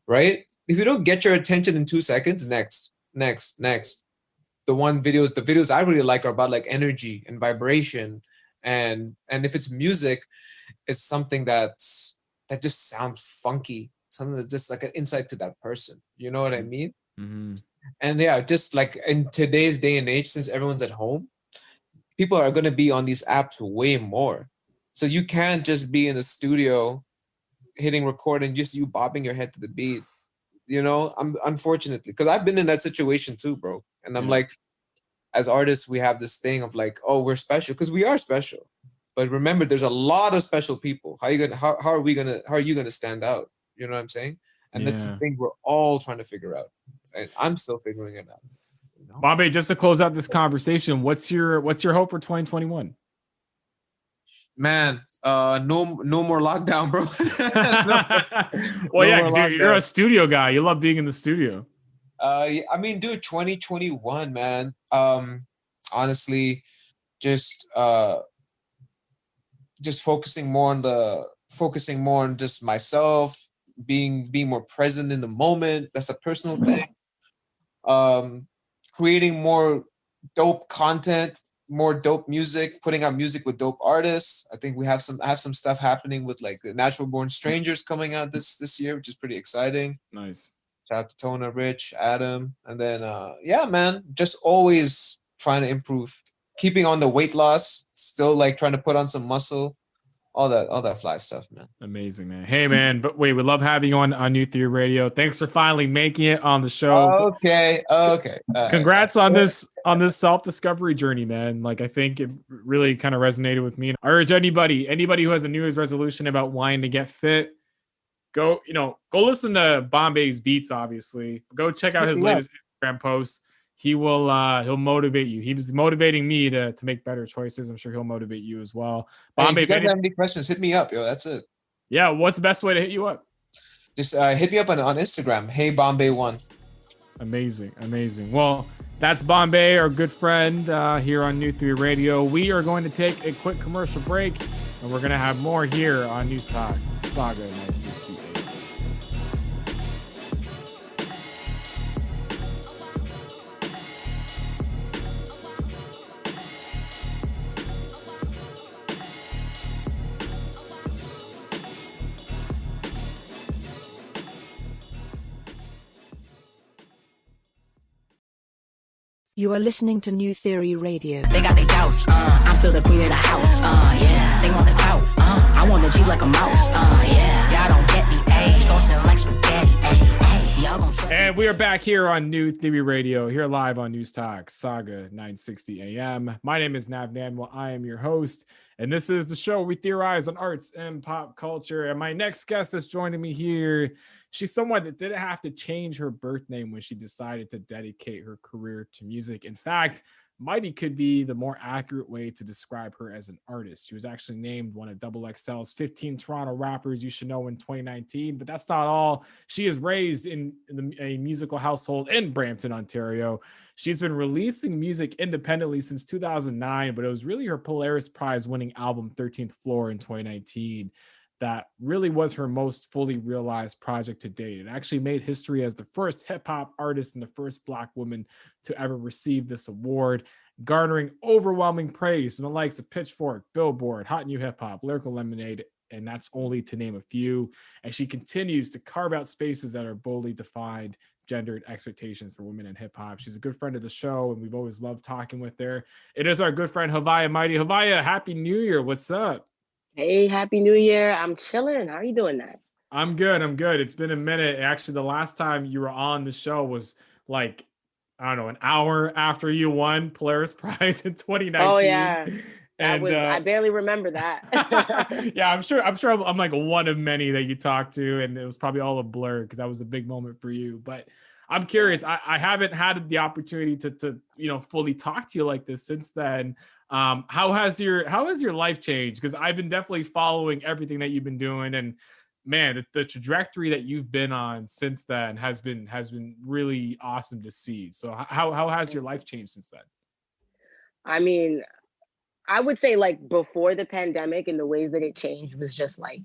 right? If you don't get your attention in 2 seconds, next. The videos I really like are about like energy and vibration. And if it's music, it's something that just sounds funky, something that's just like an insight to that person. You know what I mean? Mm-hmm. And yeah, just like in today's day and age, since everyone's at home, people are going to be on these apps way more. So you can't just be in the studio hitting record and just you bobbing your head to the beat. I'm unfortunately, because I've been in that situation too, bro. And I'm like, as artists, we have this thing of like, oh, we're special because we are special. But remember, there's a lot of special people. How are you gonna stand out? You know what I'm saying? And that's the thing we're all trying to figure out. And I'm still figuring it out. Bombay, just to close out this conversation, what's your hope for 2021? Man, no more lockdown, bro. Well, yeah, because you're a studio guy. You love being in the studio. I mean, dude, 2021, man. Honestly, just focusing more on just myself, being more present in the moment. That's a personal thing. Creating more dope content, more dope music, putting out music with dope artists. I think I have some stuff happening with like the Natural Born Strangers coming out this year, which is pretty exciting. Nice. Shout out to Tona, Rich, Adam, and then yeah, man, just always trying to improve, keeping on the weight loss, still like trying to put on some muscle, all that fly stuff, man. Amazing, man. Hey, man, but wait, we love having you on New Theory Radio. Thanks for finally making it on the show. Okay. Congrats on this self-discovery journey, man. Like, I think it really kind of resonated with me. I urge anybody who has a New Year's resolution about wanting to get fit, go listen to Bombay's beats. Obviously, go check out his latest Instagram posts. He'll motivate you. He's motivating me to make better choices. I'm sure he'll motivate you as well. Bombay, if you guys have any questions, hit me up, yo. That's it. Yeah, what's the best way to hit you up? Just hit me up on Instagram, HeyBombay1. Amazing. Well, that's Bombay, our good friend here on New Theory Radio. We are going to take a quick commercial break, and we're going to have more here on News Talk Saga 968. You are listening to New Theory Radio. They got their doubts, I'm still the queen of the house, yeah. They want the clout, I want the G's like a mouse, yeah. Y'all don't get me, ayy, saucing like spaghetti, ayy. Y'all gon' suck. And we are back here on New Theory Radio, here live on News Talk Saga 960 AM. My name is Nav Nanwa. I am your host, and this is the show where we theorize on arts and pop culture. And my next guest that's joining me here, she's someone that didn't have to change her birth name when she decided to dedicate her career to music. In fact, Mighty could be the more accurate way to describe her as an artist. She was actually named one of XXL's 15 Toronto rappers you should know in 2019, but that's not all. She is raised in a musical household in Brampton, Ontario. She's been releasing music independently since 2009, but it was really her Polaris Prize winning album 13th Floor in 2019 that really was her most fully realized project to date. It actually made history as the first hip hop artist and the first Black woman to ever receive this award, garnering overwhelming praise from the likes of Pitchfork, Billboard, Hot New Hip Hop, Lyrical Lemonade, and that's only to name a few. And she continues to carve out spaces that are boldly defined gendered expectations for women in hip hop. She's a good friend of the show, and we've always loved talking with her. It is our good friend Haviah Mighty. Haviah, Happy New Year. What's up? Hey, Happy New Year. I'm chilling. How are you doing that? I'm good. I'm good. It's been a minute. Actually, the last time you were on the show was like, I don't know, an hour after you won Polaris Prize in 2019. Oh yeah. And I barely remember that. yeah, I'm sure I'm like one of many that you talked to, and it was probably all a blur because that was a big moment for you. But I'm curious. I haven't had the opportunity to fully talk to you like this since then. How has your life changed? Because I've been definitely following everything that you've been doing, and man, the trajectory that you've been on since then has been really awesome to see. So how has your life changed since then? I mean, I would say like before the pandemic and the ways that it changed was just like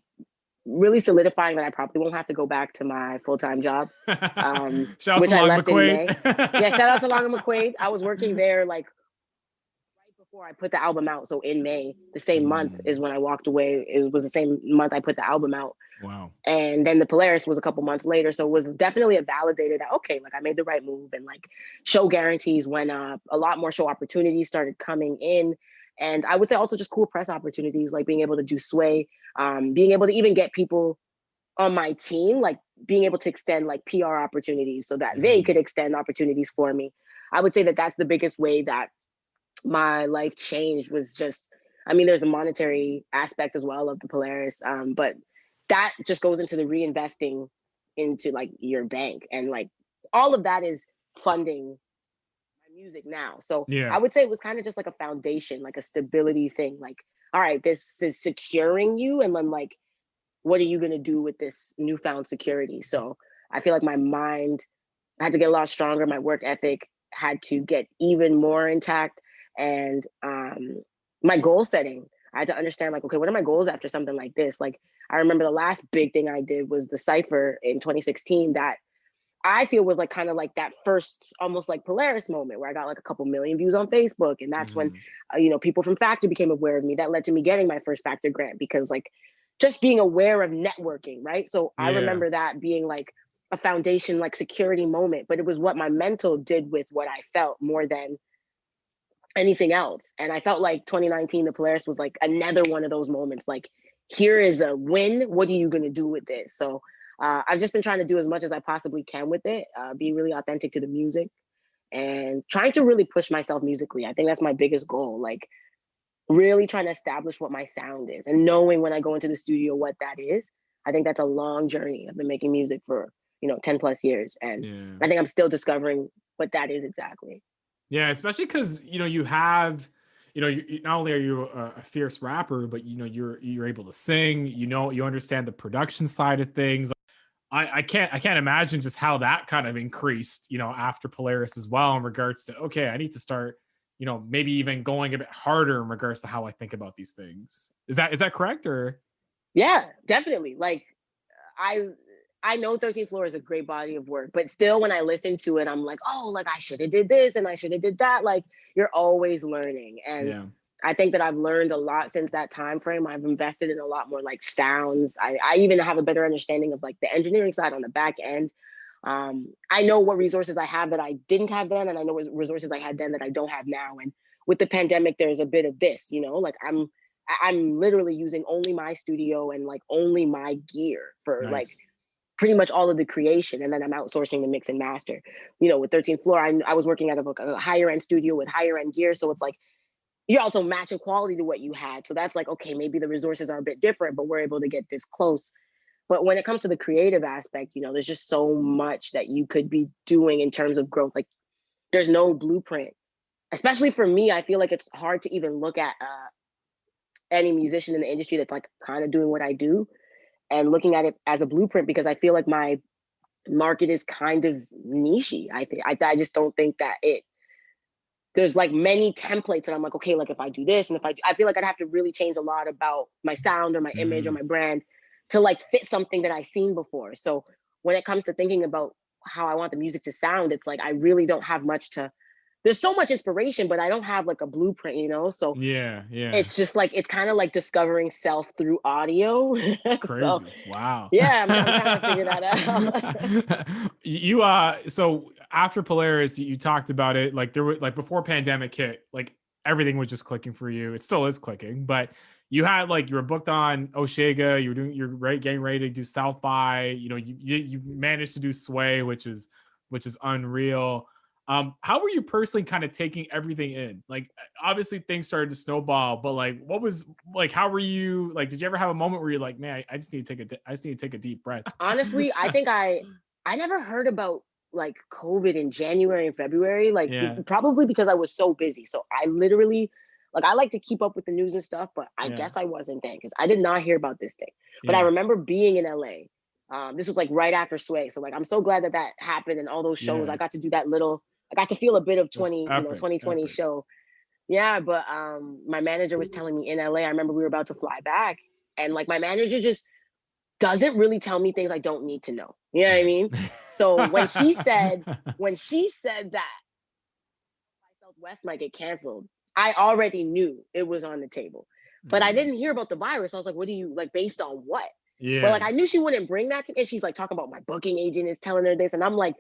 really solidifying that I probably won't have to go back to my full-time job. Shout out Which to I Long left in May. McQuaid. Yeah, shout out to Long McQuaid. I was working there like right before I put the album out. So in May, the same month is when I walked away. It was the same month I put the album out. Wow. And then the Polaris was a couple months later. So it was definitely a validated that, okay, like I made the right move, and like show guarantees went up, a lot more show opportunities started coming in. And I would say also just cool press opportunities, like being able to do Sway, being able to even get people on my team, like being able to extend like PR opportunities so that they could extend opportunities for me. I would say that that's the biggest way that my life changed was just, I mean, there's a monetary aspect as well of the Polaris, but that just goes into the reinvesting into like your bank, and like all of that is funding my music now. So Yeah. I would say it was kind of just like a foundation, like a stability thing. Like, all right, this is securing you, and then like, what are you gonna do with this newfound security? So I feel like my mind had to get a lot stronger. My work ethic had to get even more intact, and my goal setting. I had to understand like, okay, what are my goals after something like this? Like, I remember the last big thing I did was the Cypher in 2016 that I feel was like kind of like that first almost like Polaris moment where I got like a couple million views on Facebook. And that's when, people from Factor became aware of me. That led to me getting my first Factor grant, because like just being aware of networking, right? So I remember that being like a foundation, like security moment, but it was what my mental did with what I felt more than anything else. And I felt like 2019, the Polaris was like another one of those moments. Like, here is a win. What are you going to do with this? So I've just been trying to do as much as I possibly can with it, be really authentic to the music, and trying to really push myself musically. I think that's my biggest goal. Like, really trying to establish what my sound is, and knowing when I go into the studio what that is. I think that's a long journey. I've been making music for 10 plus years, and I think I'm still discovering what that is exactly. Yeah, especially because you have, not only are you a fierce rapper, but you're able to sing. You understand the production side of things. I can't imagine just how that kind of increased, after Polaris as well, in regards to, okay, I need to start, maybe even going a bit harder in regards to how I think about these things. Is that correct? Or yeah, definitely. Like, I know 13th Floor is a great body of work, but still when I listen to it, I'm like, oh, like I should have did this and I should have did that. Like, you're always learning. And I think that I've learned a lot since that time frame. I've invested in a lot more like sounds. I even have a better understanding of like the engineering side on the back end. I know what resources I have that I didn't have then, and I know what resources I had then that I don't have now. And with the pandemic, there's a bit of this, like I'm literally using only my studio and like only my gear for like pretty much all of the creation, and then I'm outsourcing the mix and master. With 13th Floor, I was working at a higher end studio with higher end gear, so it's like you're also matching quality to what you had. So that's like, okay, maybe the resources are a bit different, but we're able to get this close. But when it comes to the creative aspect, there's just so much that you could be doing in terms of growth. Like, there's no blueprint, especially for me. I feel like it's hard to even look at any musician in the industry that's like kind of doing what I do and looking at it as a blueprint, because I feel like my market is kind of nichey. I just don't think that it there's like many templates and I'm like, okay, like if I do this and I feel like I'd have to really change a lot about my sound or my image or my brand to like fit something that I've seen before. So when it comes to thinking about how I want the music to sound, it's like I really don't have much to, there's so much inspiration, but I don't have like a blueprint, you know? So yeah. it's just like, it's kind of like discovering self through audio. Crazy. So, Wow. yeah, I'm trying to figure that out. You so after Polaris, you talked about it, like there was like before pandemic hit, like everything was just clicking for you. It still is clicking, but you had like you were booked on Oshega, getting ready to do South by, you know, you managed to do Sway, which is unreal. How were you personally kind of taking everything in? Like, obviously things started to snowball, but like, what was like, how were you like, did you ever have a moment where you're like, man, I just need to take a deep breath? Honestly, I think I never heard about like COVID in January and February, like probably because I was so busy. So I literally, like, I like to keep up with the news and stuff, but I guess I wasn't then because I did not hear about this thing. But I remember being in LA. This was like right after Sway. So like, I'm so glad that happened and all those shows. I got to do that I got to feel a bit of 2020 show. Yeah, but my manager was telling me in LA, I remember we were about to fly back and like my manager just doesn't really tell me things I don't need to know. You know what I mean? So when she said that Southwest might get canceled, I already knew it was on the table. But I didn't hear about the virus. I was like, what do you like based on what? Yeah. But like I knew she wouldn't bring that to me. And she's like talking about my booking agent is telling her this. And I'm like,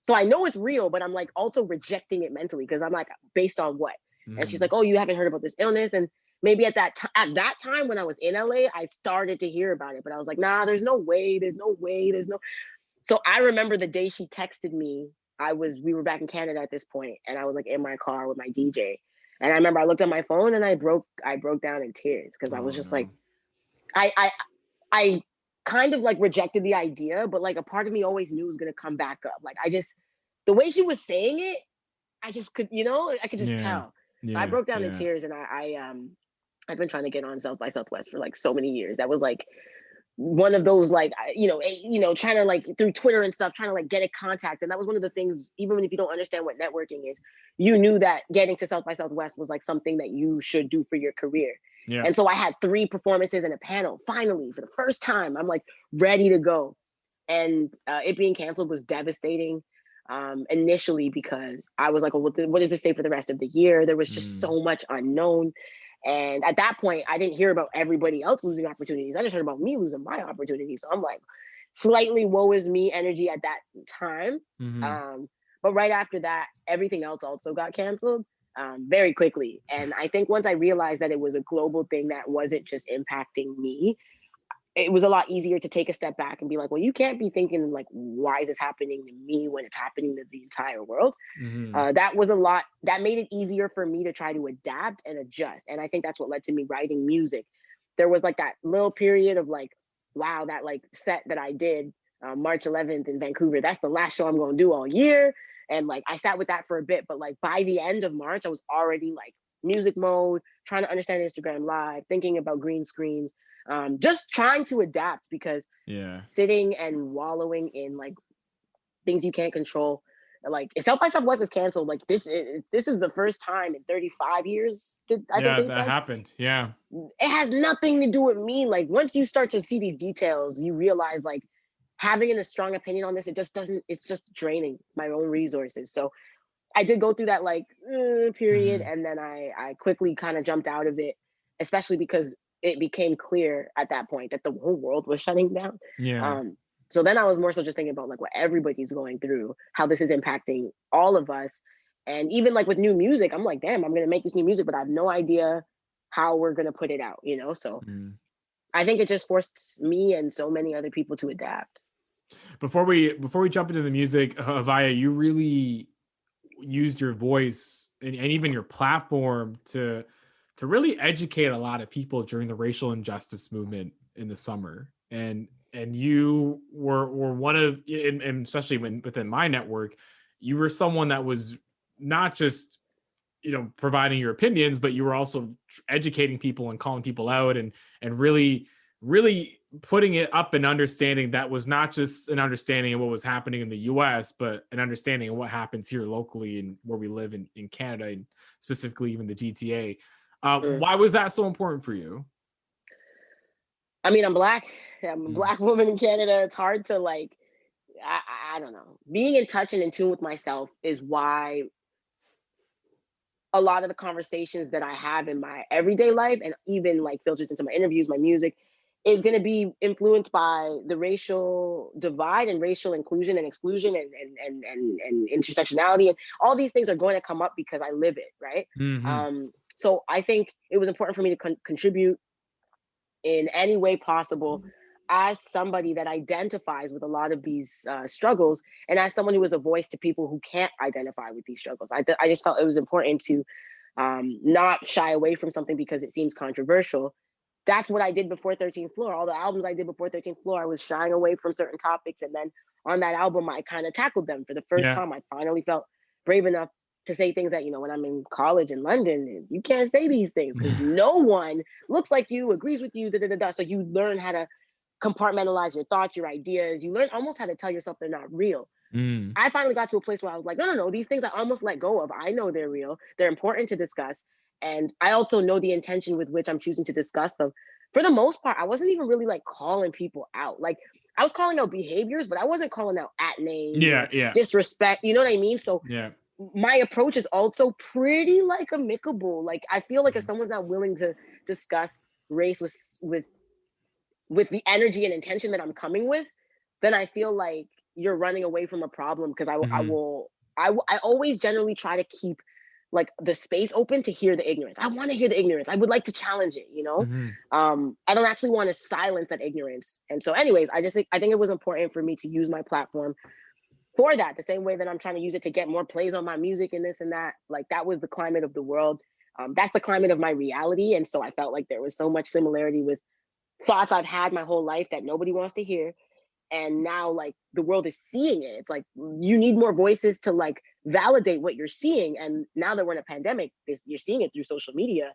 so I know it's real, but I'm like also rejecting it mentally because I'm like, based on what? And she's like, oh, you haven't heard about this illness. And maybe at that time when I was in LA, I started to hear about it, but I was like, nah, there's no way. So I remember the day she texted me, we were back in Canada at this point, and I was like in my car with my DJ. And I remember I looked at my phone and I broke down in tears because I was just like, I kind of like rejected the idea, but like a part of me always knew it was gonna come back up. Like the way she was saying it, I just could, I could just tell. So I broke down in tears, and I've been trying to get on South by Southwest for like so many years. That was like one of those like, trying to like through Twitter and stuff, trying to like get a contact. And that was one of the things, even if you don't understand what networking is, you knew that getting to South by Southwest was like something that you should do for your career. Yeah. And so I had 3 performances and a panel. Finally, for the first time, I'm like ready to go. And it being canceled was devastating initially because I was like, well, what does this say for the rest of the year? There was just so much unknown. And at that point, I didn't hear about everybody else losing opportunities. I just heard about me losing my opportunities. So I'm like, slightly woe is me energy at that time. But right after that, everything else also got canceled very quickly. And I think once I realized that it was a global thing that wasn't just impacting me, it was a lot easier to take a step back and be like, well, you can't be thinking like, why is this happening to me when it's happening to the entire world? That made it easier for me to try to adapt and adjust. And I think that's what led to me writing music. There was like that little period of like, wow, that like set that I did March 11th in Vancouver, that's the last show I'm going to do all year. And like, I sat with that for a bit, but like by the end of March, I was already like music mode, trying to understand Instagram Live, thinking about green screens, just trying to adapt because sitting and wallowing in like things you can't control, like if South by Southwest is canceled, like this is the first time in 35 years that happened. Yeah, it has nothing to do with me. Like once you start to see these details, you realize like having a strong opinion on this, it's just draining my own resources. So I did go through that like period, and then I quickly kind of jumped out of it, especially because it became clear at that point that the whole world was shutting down. So then I was more so just thinking about like what everybody's going through, how this is impacting all of us. And even like with new music, I'm like, damn, I'm going to make this new music, but I have no idea how we're going to put it out, So I think it just forced me and so many other people to adapt. Before we jump into the music, Haviah, you really used your voice and even your platform to really educate a lot of people during the racial injustice movement in the summer. And you were one of, and especially within my network, you were someone that was not just, providing your opinions, but you were also educating people and calling people out and really putting it up and understanding that was not just an understanding of what was happening in the US, but an understanding of what happens here locally and where we live in Canada, and specifically even the GTA. Why was that so important for you? I mean, I'm Black. I'm a Black woman in Canada. It's hard to like, I don't know. Being in touch and in tune with myself is why a lot of the conversations that I have in my everyday life, and even like filters into my interviews, my music, is going to be influenced by the racial divide and racial inclusion and exclusion and intersectionality, and all these things are going to come up because I live it, right? So I think it was important for me to contribute in any way possible as somebody that identifies with a lot of these struggles, and as someone who is a voice to people who can't identify with these struggles. I just felt it was important to not shy away from something because it seems controversial. That's what I did before 13th Floor. All the albums I did before 13th Floor, I was shying away from certain topics. And then on that album, I kind of tackled them for the first time. I finally felt brave enough to say things that, you know, when I'm in college in London, you can't say these things because no one looks like you, agrees with you, So you learn how to compartmentalize your thoughts, your ideas. You learn almost how to tell yourself they're not real. I finally got to a place where I was like, no, these things I almost let go of. I know they're real. They're important to discuss. And I also know the intention with which I'm choosing to discuss them. For the most part, I wasn't even really like calling people out. Like I was calling out behaviors, but I wasn't calling out at names, disrespect. You know what I mean? So my approach is also pretty like amicable. Like I feel like if someone's not willing to discuss race with the energy and intention that I'm coming with, then I feel like you're running away from a problem, because I always generally try to keep like the space open to hear the ignorance. I want to hear the ignorance. I would like to challenge it, you know? I don't actually want to silence that ignorance. And so anyways, I think it was important for me to use my platform for that, the same way that I'm trying to use it to get more plays on my music and this and that. Like that was the climate of the world. That's the climate of my reality. And so I felt like there was so much similarity with thoughts I've had my whole life that nobody wants to hear. And now like the world is seeing it. It's like you need more voices to like validate what you're seeing. And now that we're in a pandemic, you're seeing it through social media.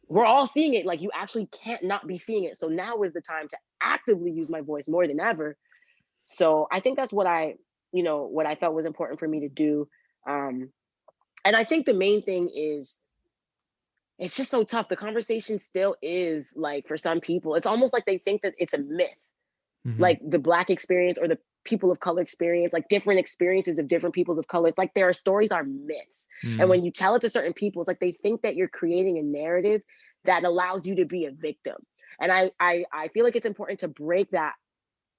We're all seeing it. Like you actually can't not be seeing it. So now is the time to actively use my voice more than ever. So I think that's what I felt was important for me to do. And I think the main thing is, it's just so tough. The conversation still is like, for some people, it's almost like they think that it's a myth. Like the Black experience or the people of color experience, like different experiences of different peoples of color. It's like their stories are myths. And when you tell it to certain people, it's like they think that you're creating a narrative that allows you to be a victim. And I feel like it's important to break that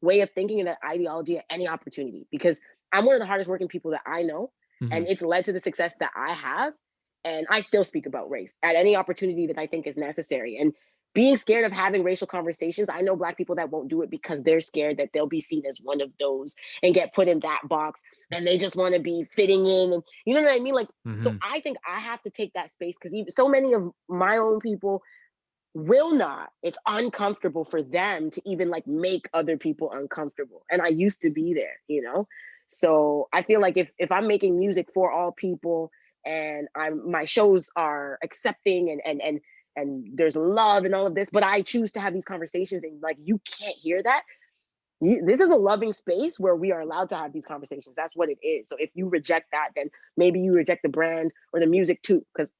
way of thinking and that ideology at any opportunity, because I'm one of the hardest working people that I know. And it's led to the success that I have. And I still speak about race at any opportunity that I think is necessary. And being scared of having racial conversations, I know Black people that won't do it because they're scared that they'll be seen as one of those and get put in that box, and they just want to be fitting in. And you know what I mean? Like, so I think I have to take that space, because so many of my own people will not. It's uncomfortable for them to even like make other people uncomfortable. And I used to be there, you know? So I feel like if I'm making music for all people, and my shows are accepting and there's love and all of this, but I choose to have these conversations, and like you can't hear that. This is a loving space where we are allowed to have these conversations. That's what it is. So if you reject that, then maybe you reject the brand or the music too, because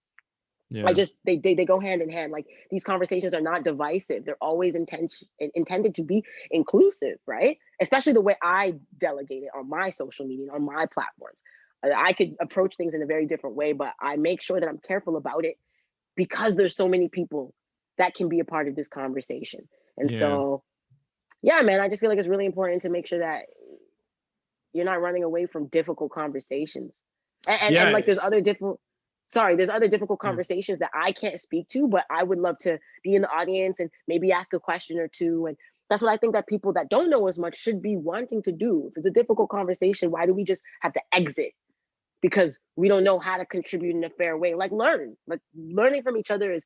they go hand in hand. Like these conversations are not divisive. They're always intended to be inclusive, right? Especially the way I delegate it on my social media, on my platforms. I could approach things in a very different way, but I make sure that I'm careful about it, because there's so many people that can be a part of this conversation. And so, yeah, man, I just feel like it's really important to make sure that you're not running away from difficult conversations. And like there's other difficult conversations that I can't speak to, but I would love to be in the audience and maybe ask a question or two. And that's what I think that people that don't know as much should be wanting to do. If it's a difficult conversation, why do we just have to exit because we don't know how to contribute in a fair way? Like learning from each other is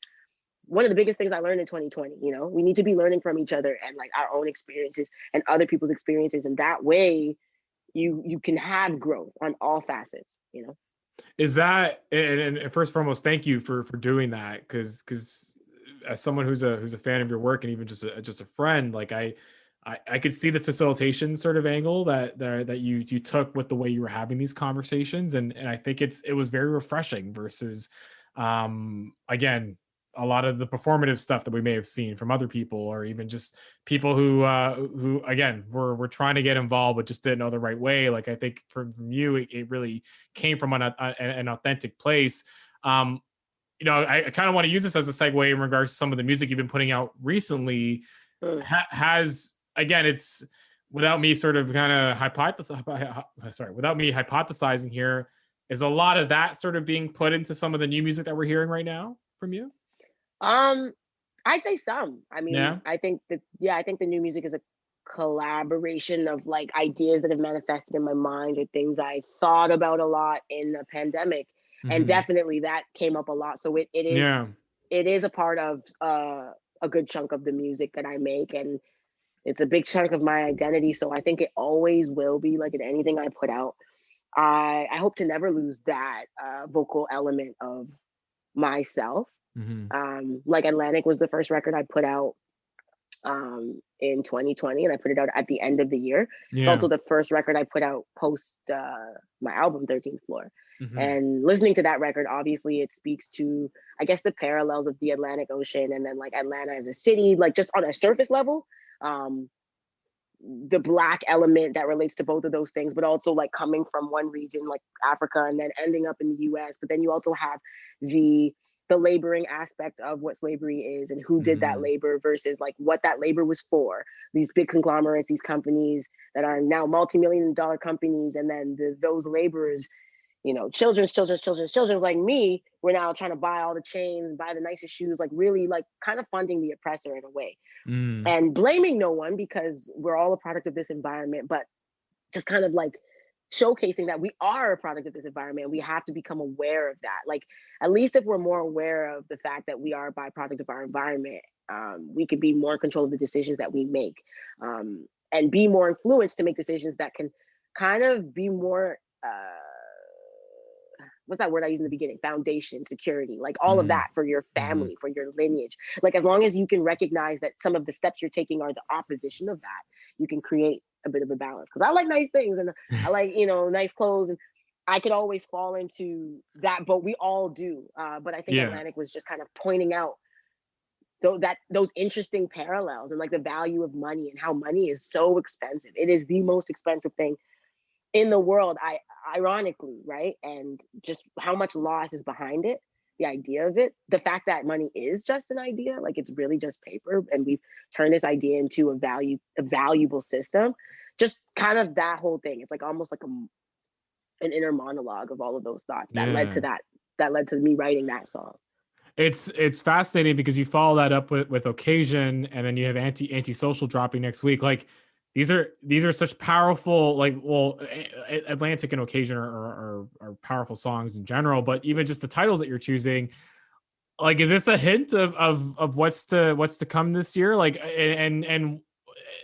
one of the biggest things I learned in 2020. You know, we need to be learning from each other and like our own experiences and other people's experiences. And that way you can have growth on all facets, you know? Is that, and first and foremost, thank you for doing that. Cause as someone who's a fan of your work and even just a friend, like I could see the facilitation sort of angle that you took with the way you were having these conversations, and I think it was very refreshing versus again, a lot of the performative stuff that we may have seen from other people, or even just people who again were trying to get involved but just didn't know the right way. Like, I think from you, it really came from an authentic place. I kind of want to use this as a segue in regards to some of the music you've been putting out recently. Has, again, it's without me sort of kind of without me hypothesizing here, is a lot of that sort of being put into some of the new music that we're hearing right now from you? I'd say some. I mean, Yeah. I think the new music is a collaboration of like ideas that have manifested in my mind, or things I thought about a lot in the pandemic. And Mhm. definitely that came up a lot. So it is Yeah. it is a part of a good chunk of the music that I make, and it's a big chunk of my identity. So I think it always will be, like in anything I put out. I hope to never lose that vocal element of myself. Mhm. Like Atlantic was the first record I put out in 2020, and I put it out at the end of the year. It's Yeah. also the first record I put out post my album 13th Floor. Mhm. And listening to that record, obviously it speaks to, I guess, the parallels of the Atlantic Ocean, and then like Atlanta as a city, like just on a surface level. The Black element that relates to both of those things, but also like coming from one region like Africa and then ending up in the US. But then you also have the laboring aspect of what slavery is, and who did that Mhm. labor versus like what that labor was for. These big conglomerates, these companies that are now multi-million-dollar companies, and then those laborers, children's like me, we're now trying to buy all the chains, buy the nicest shoes, like really like kind of funding the oppressor in a way. Mm. And blaming no one, because we're all a product of this environment, but just kind of like showcasing that we are a product of this environment. We have to become aware of that. Like, at least if we're more aware of the fact that we are a byproduct of our environment, we can be more in control of the decisions that we make, and be more influenced to make decisions that can kind of be more what's that word I used in the beginning? Foundation, security, like all of Mm. that for your family, for your lineage. Like, as long as you can recognize that some of the steps you're taking are the opposition of that, you can create a bit of a balance. Because I like nice things, and I like, nice clothes, and I could always fall into that, but we all do. But I think Yeah. Atlantic was just kind of pointing out those interesting parallels, and like the value of money, and how money is so expensive. It is the most expensive thing in the world, ironically, right? And just how much loss is behind it, the idea of it, the fact that money is just an idea, like it's really just paper, and we've turned this idea into a valuable system. Just kind of that whole thing. It's like almost like an inner monologue of all of those thoughts that led to Yeah. that led to me writing that song. It's fascinating because you follow that up with Occasion, and then you have Antisocial dropping next week. Like, these are such powerful, like, well, Atlantic and Occasion are powerful songs in general, but even just the titles that you're choosing, like, is this a hint of what's to come this year? Like, and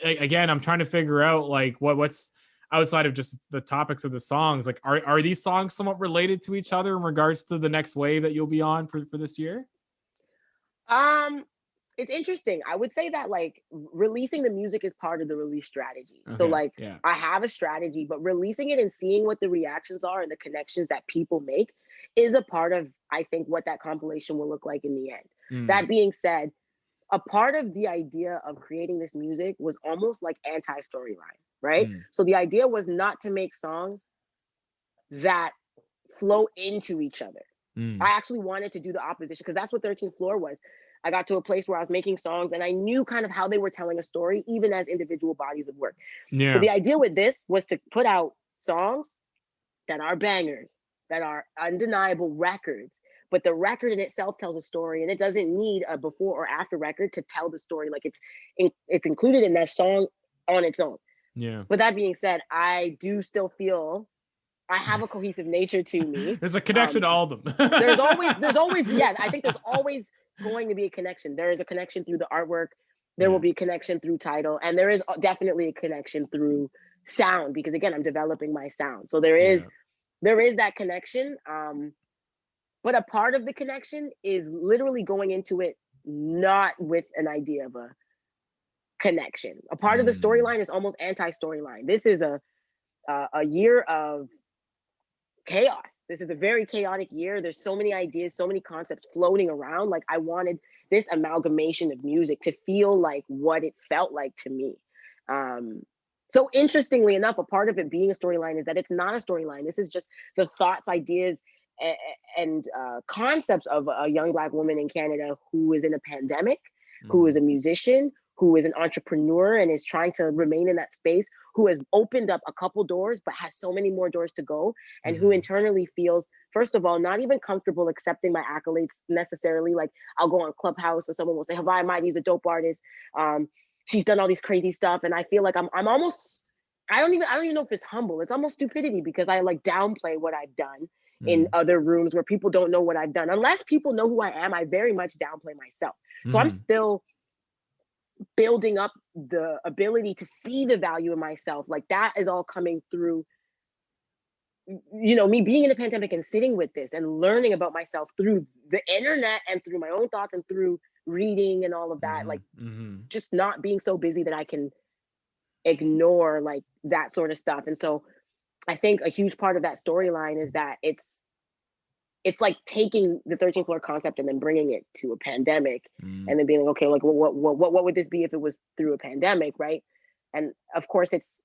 again, I'm trying to figure out like what's outside of just the topics of the songs. Like, are these songs somewhat related to each other in regards to the next wave that you'll be on for this year? It's interesting. I would say that like releasing the music is part of the release strategy. So Okay. like Yeah. I have a strategy, but releasing it and seeing what the reactions are and the connections that people make is a part of, I think, what that compilation will look like in the end. Mm. That being said, a part of the idea of creating this music was almost like anti-storyline, right? Mm. So the idea was not to make songs that flow into each other. Mm. I actually wanted to do the opposition, because that's what 13th Floor was. I got to a place where I was making songs and I knew kind of how they were telling a story, even as individual bodies of work. Yeah. So the idea with this was to put out songs that are bangers, that are undeniable records, but the record in itself tells a story, and it doesn't need a before or after record to tell the story. Like it's included in that song on its own. Yeah. But that being said, I do still feel I have a cohesive nature to me. There's a connection to all of them. there's always, yeah, I think there's always going to be a connection. There is a connection through the artwork. There will be a connection through title, and there is definitely a connection through sound, because again, I'm developing my sound. So there is that connection. But a part of the connection is literally going into it not with an idea of a connection. A part of the storyline is almost anti-storyline. This is a year of chaos. This is a very chaotic year. There's so many ideas, so many concepts floating around. Like, I wanted this amalgamation of music to feel like what it felt like to me. So interestingly enough, a part of it being a storyline is that it's not a storyline. This is just the thoughts, ideas, and concepts of a young Black woman in Canada who is in a pandemic, who is a musician, who is an entrepreneur and is trying to remain in that space, who has opened up a couple doors, but has so many more doors to go, and who internally feels, first of all, not even comfortable accepting my accolades necessarily. Like, I'll go on Clubhouse and someone will say, Haviah Mighty is a dope artist. She's done all these crazy stuff. And I feel like I'm almost, I don't even know if it's humble. It's almost stupidity, because I like downplay what I've done in other rooms where people don't know what I've done. Unless people know who I am, I very much downplay myself. So I'm still building up the ability to see the value in myself. Like, that is all coming through, you know, me being in a pandemic and sitting with this and learning about myself through the internet and through my own thoughts and through reading and all of that. Like, just not being so busy that I can ignore like that sort of stuff. And so I think a huge part of that storyline is that it's like taking the 13th floor concept and then bringing it to a pandemic, and then being like, okay, like what would this be if it was through a pandemic, right? And of course, it's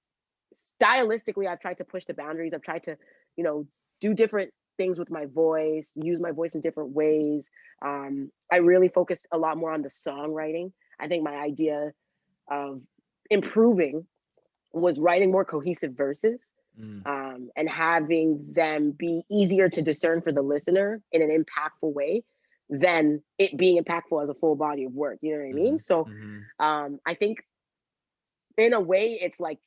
stylistically, I've tried to push the boundaries. I've tried to, you know, do different things with my voice, use my voice in different ways. I really focused a lot more on the songwriting. I think my idea of improving was writing more cohesive verses. And having them be easier to discern for the listener in an impactful way than it being impactful as a full body of work. You know what I mean? So I think in a way it's like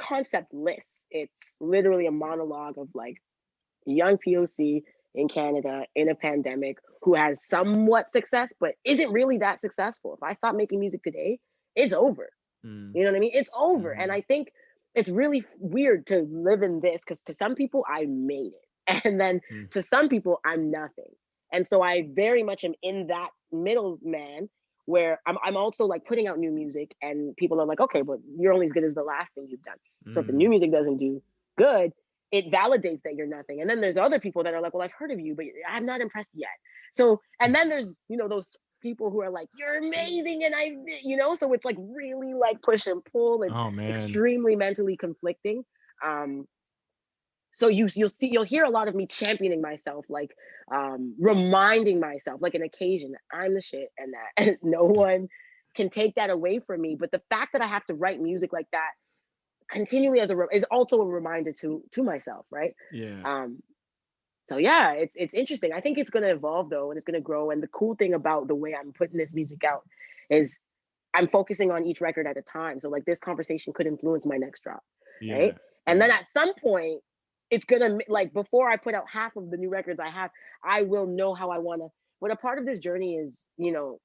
conceptless. It's literally a monologue of like a young POC in Canada in a pandemic who has somewhat success, but isn't really that successful. If I stop making music today, it's over. You know what I mean? It's over. And I think it's really weird to live in this, because to some people I made it, and then to some people I'm nothing. And so I very much am in that middleman where I'm also like putting out new music, and people are like, okay, but you're only as good as the last thing you've done. So if the new music doesn't do good, it validates that you're nothing. And then there's other people that are like, well, I've heard of you, but I'm not impressed yet. So, and then there's, you know, those people who are like, you're amazing, and I, you know, so it's like really like push and pull. It's extremely mentally conflicting. So you'll hear a lot of me championing myself, like reminding myself, like an occasion, that I'm the shit, and that no one can take that away from me. But the fact that I have to write music like that continually is also a reminder to myself, right? So yeah, it's interesting. I think it's going to evolve though, and it's going to grow. And the cool thing about the way I'm putting this music out is I'm focusing on each record at a time. So like this conversation could influence my next drop, right? And then at some point, it's gonna, like, before I put out half of the new records I have, I will know how I want to. But a part of this journey is, you know,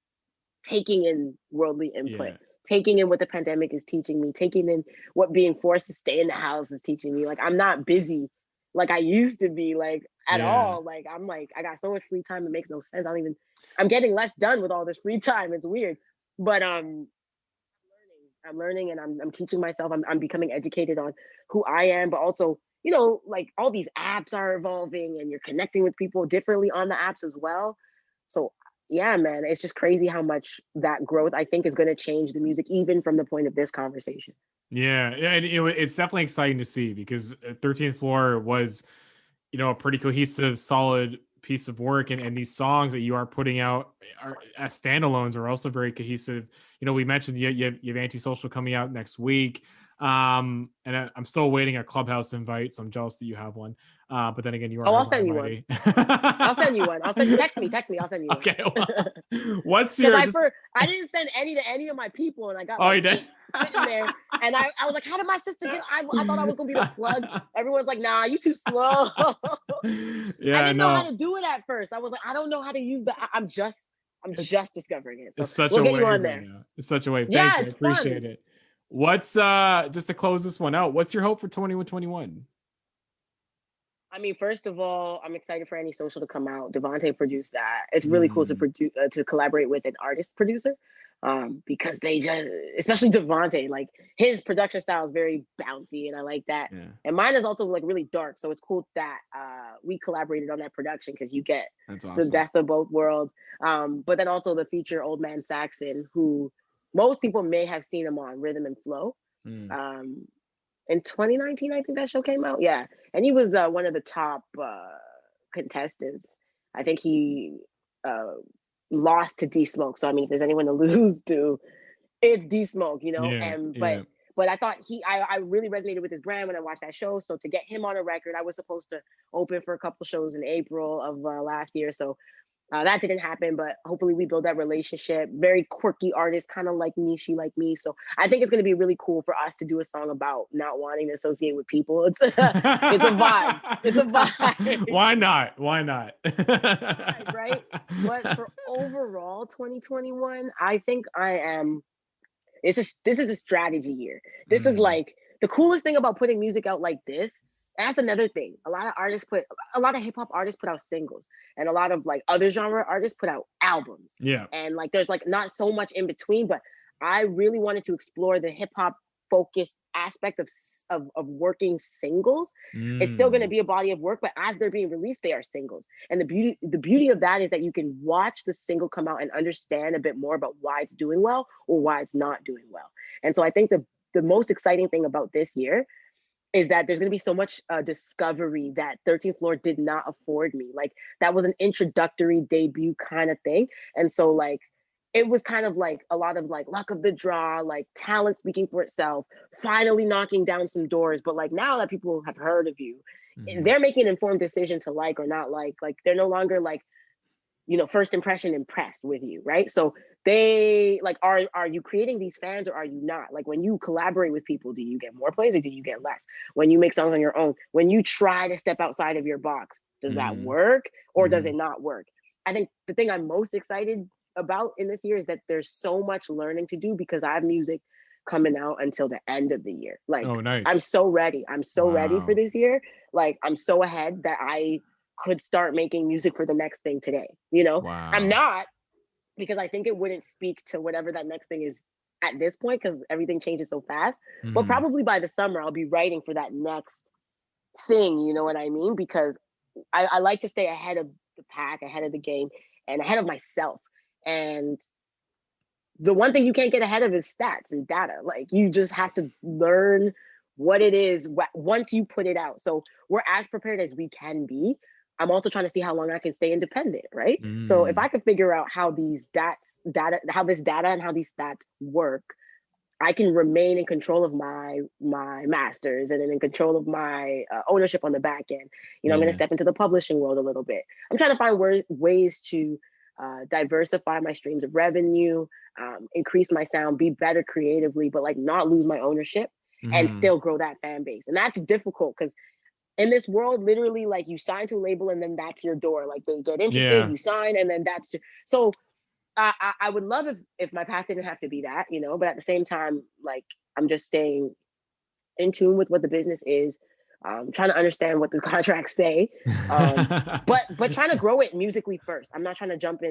taking in worldly input, taking in what the pandemic is teaching me, taking in what being forced to stay in the house is teaching me. Like, I'm not busy like I used to be, like, at all. Like, I'm like, I got so much free time, it makes no sense. I'm getting less done with all this free time. It's weird. But I'm learning, and I'm teaching myself. I'm becoming educated on who I am, but also, you know, like, all these apps are evolving, and you're connecting with people differently on the apps as well. So yeah, man, it's just crazy how much that growth, I think, is going to change the music, even from the point of this conversation. Yeah, it's definitely exciting to see, because 13th Floor was, you know, a pretty cohesive, solid piece of work, and these songs that you are putting out as standalones are also very cohesive. You know, we mentioned you have Antisocial coming out next week, and I'm still waiting a Clubhouse invite, so I'm jealous that you have one. But then again, you are. Oh, I'll send you one. I'll send you one. Text me. I'll send you one. Okay. Well, what's your? I didn't send any to any of my people, and I got you did? sitting there, and I was like, how did my sister get? I thought I was gonna be the plug. Everyone's like, nah, you too slow. Yeah, I didn't know how to do it at first. I was like, I don't know how to use I'm just discovering it. So it's such we'll a get wave you on there. It's such a wave. Yeah, Thank you. I appreciate it. What's just to close this one out, what's your hope for 2021? I mean, first of all, I'm excited for Any Social to come out. Devontae produced that. It's really cool to produce to collaborate with an artist producer, because they just, especially Devontae, like his production style is very bouncy, and I like that. Yeah. And mine is also like really dark, so it's cool that we collaborated on that production because you get That's the awesome. best of both worlds. But then also the feature Old Man Saxon, who most people may have seen him on Rhythm and Flow. In 2019, I think that show came out. Yeah, and he was one of the top contestants. I think he lost to D Smoke. So I mean, if there's anyone to lose to, it's D Smoke, you know. Yeah, And yeah. but I thought I really resonated with his brand when I watched that show. So to get him on a record, I was supposed to open for a couple shows in April of last year. So that didn't happen, but hopefully we build that relationship. Very quirky artist, kind of like me, she like me. So I think it's going to be really cool for us to do a song about not wanting to associate with people. It's a vibe. It's a vibe. Why not? Why not? Vibe, right? But for overall 2021, I think I am. This is a strategy year. This is like the coolest thing about putting music out like this. That's another thing. A lot of hip hop artists put out singles, and a lot of like other genre artists put out albums. Yeah. And like there's like not so much in between, but I really wanted to explore the hip hop focused aspect of working singles. It's still going to be a body of work, but as they're being released, they are singles. And the beauty of that is that you can watch the single come out and understand a bit more about why it's doing well or why it's not doing well. And so I think the most exciting thing about this year is that there's going to be so much discovery that 13th Floor did not afford me. Like that was an introductory debut kind of thing. And so like, it was kind of like a lot of like luck of the draw, like talent speaking for itself, finally knocking down some doors. But like now that people have heard of you, they're making an informed decision to like or not like they're no longer like, you know, first impression impressed with you, right? So they like, are you creating these fans or are you not? Like when you collaborate with people, do you get more plays or do you get less? When you make songs on your own, when you try to step outside of your box, does that work or does it not work? I think the thing I'm most excited about in this year is that there's so much learning to do because I have music coming out until the end of the year. Like, oh, nice. I'm so ready. I'm so ready for this year. Like, I'm so ahead that I could start making music for the next thing today. You know, I'm not, because I think it wouldn't speak to whatever that next thing is at this point because everything changes so fast. But probably by the summer, I'll be writing for that next thing. You know what I mean? Because I like to stay ahead of the pack, ahead of the game, and ahead of myself. And the one thing you can't get ahead of is stats and data. Like you just have to learn what it is once you put it out. So we're as prepared as we can be. I'm also trying to see how long I can stay independent, right? So if I could figure out how these how this data and how these stats work, I can remain in control of my masters and then in control of my ownership on the back end. You know, I'm going to step into the publishing world a little bit. I'm trying to find ways to diversify my streams of revenue, increase my sound, be better creatively, but like not lose my ownership and still grow that fan base. And that's difficult because in this world, literally, like you sign to a label and then that's your door. Like they get interested, you sign, and then that's so. I would love if my path didn't have to be that, you know. But at the same time, like I'm just staying in tune with what the business is. Trying to understand what the contracts say, but trying to grow it musically first. I'm not trying to jump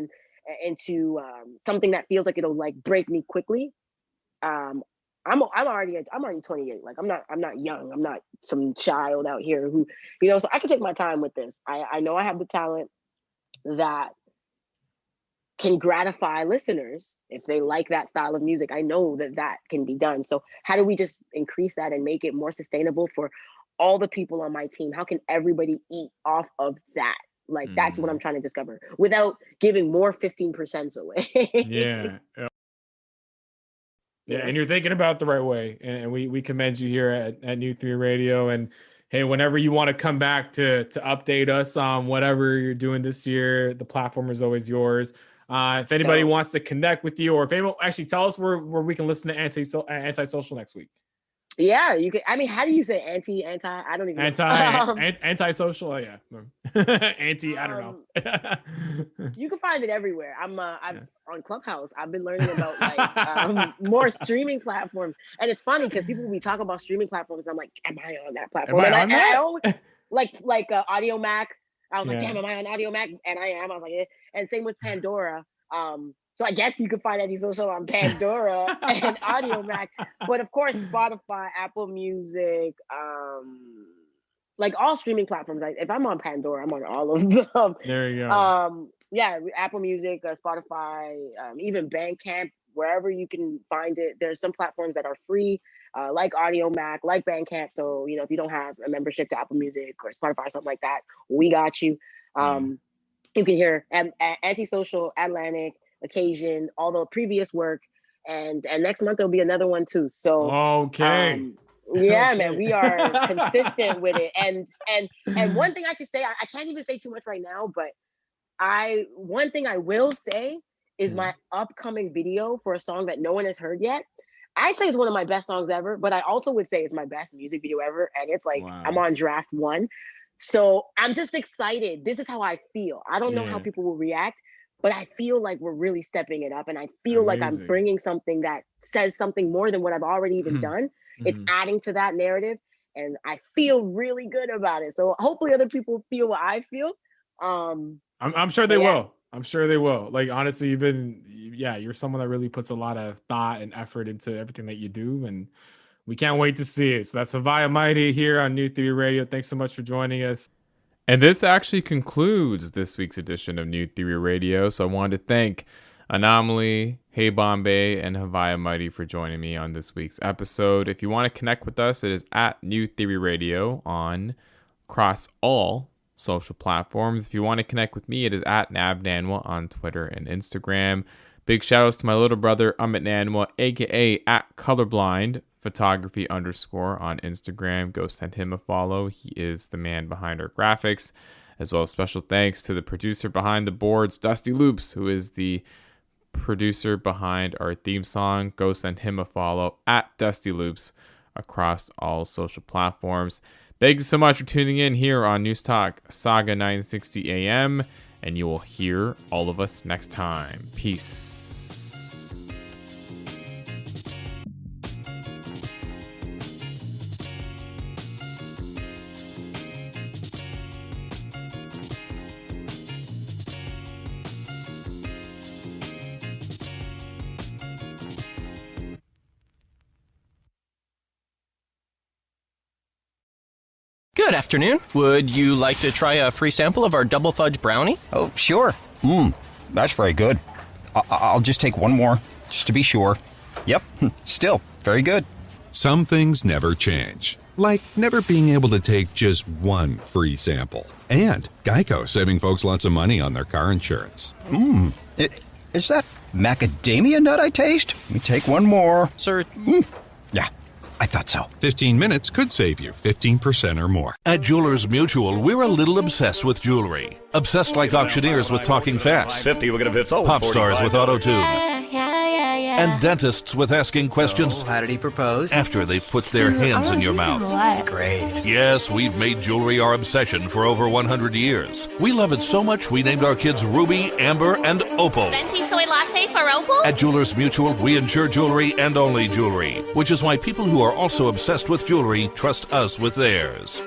into something that feels like it'll like break me quickly. I'm already 28. Like I'm not young. I'm not some child out here who, you know. So I can take my time with this. I know I have the talent that can gratify listeners if they like that style of music. I know that can be done. So how do we just increase that and make it more sustainable for all the people on my team? How can everybody eat off of that? Like that's what I'm trying to discover without giving more 15% away. Yeah, and you're thinking about the right way, and we commend you here at New 3 Radio. And hey, whenever you want to come back to update us on whatever you're doing this year, the platform is always yours. If anybody wants to connect with you, or if anyone actually tell us where we can listen to Antisocial next week. Yeah, you can. I mean, how do you say anti? I don't even know. Antisocial. Oh, yeah. Anti. I don't know. You can find it everywhere. I'm on Clubhouse. I've been learning about like more streaming platforms, and it's funny because people will be talking about streaming platforms. I'm like, am I on that platform? Audio Mac. I was like, Yeah. damn, am I on Audio Mac? And I am. I was like, yeah. And same with Pandora. So I guess you could find Antisocial on Pandora and Audio Mac. But of course, Spotify, Apple Music, like all streaming platforms. If I'm on Pandora, I'm on all of them. There you go. Yeah, Apple Music, Spotify, even Bandcamp, wherever you can find it. There's some platforms that are free, like Audio Mac, like Bandcamp. So, if you don't have a membership to Apple Music or Spotify or something like that, we got you. You can hear Antisocial, Atlantic, Occasion, all the previous work. And next month, there'll be another one too. So, okay. Yeah, man, we are consistent with it. And one thing I can say, I can't even say too much right now, but one thing I will say is my upcoming video for a song that no one has heard yet. I'd say it's one of my best songs ever, but I also would say it's my best music video ever. And it's like, I'm on draft 1. So I'm just excited. This is how I feel. I don't know how people will react, but I feel like we're really stepping it up. And I feel like I'm bringing something that says something more than what I've already even done. It's adding to that narrative. And I feel really good about it. So hopefully other people feel what I feel. I'm sure they will. I'm sure they will. Like, honestly, you're someone that really puts a lot of thought and effort into everything that you do. And we can't wait to see it. So that's Haviah Mighty here on New Theory Radio. Thanks so much for joining us. And this actually concludes this week's edition of New Theory Radio. So I wanted to thank Anomalie, HeyBombay, and Haviah Mighty for joining me on this week's episode. If you want to connect with us, it is at New Theory Radio on across all social platforms. If you want to connect with me, it is at Nav Nanwa on Twitter and Instagram. Big shout outs to my little brother, Amit Nanwa, aka at Colorblind Photography _ on Instagram. Go send him a follow. He is the man behind our graphics. As well as special thanks to the producer behind the boards, Dusty Loops, who is the producer behind our theme song. Go send him a follow at Dusty Loops across all social platforms. Thank you so much for tuning in here on News Talk Saga 960 AM, and you will hear all of us next time. Peace. Good afternoon. Would you like to try a free sample of our double fudge brownie? Oh, sure. That's very good. I'll just take one more, just to be sure. Yep, still very good. Some things never change, like never being able to take just one free sample. And Geico saving folks lots of money on their car insurance. Is that macadamia nut I taste? Let me take one more. Sir? Yeah, I thought so. 15 minutes could save you 15% or more. At Jewelers Mutual, we're a little obsessed with jewelry. Obsessed like auctioneers with talking fast. 50, we're gonna fit sold. Pop stars with auto-tune. Yeah. And dentists with asking questions. So, how did he propose? After they've put their hands in your mouth. Great. Yes, we've made jewelry our obsession for over 100 years. We love it so much we named our kids Ruby, Amber, and Opal. Venti soy latte for Opal? At Jewelers Mutual, we insure jewelry and only jewelry, which is why people who are also obsessed with jewelry trust us with theirs.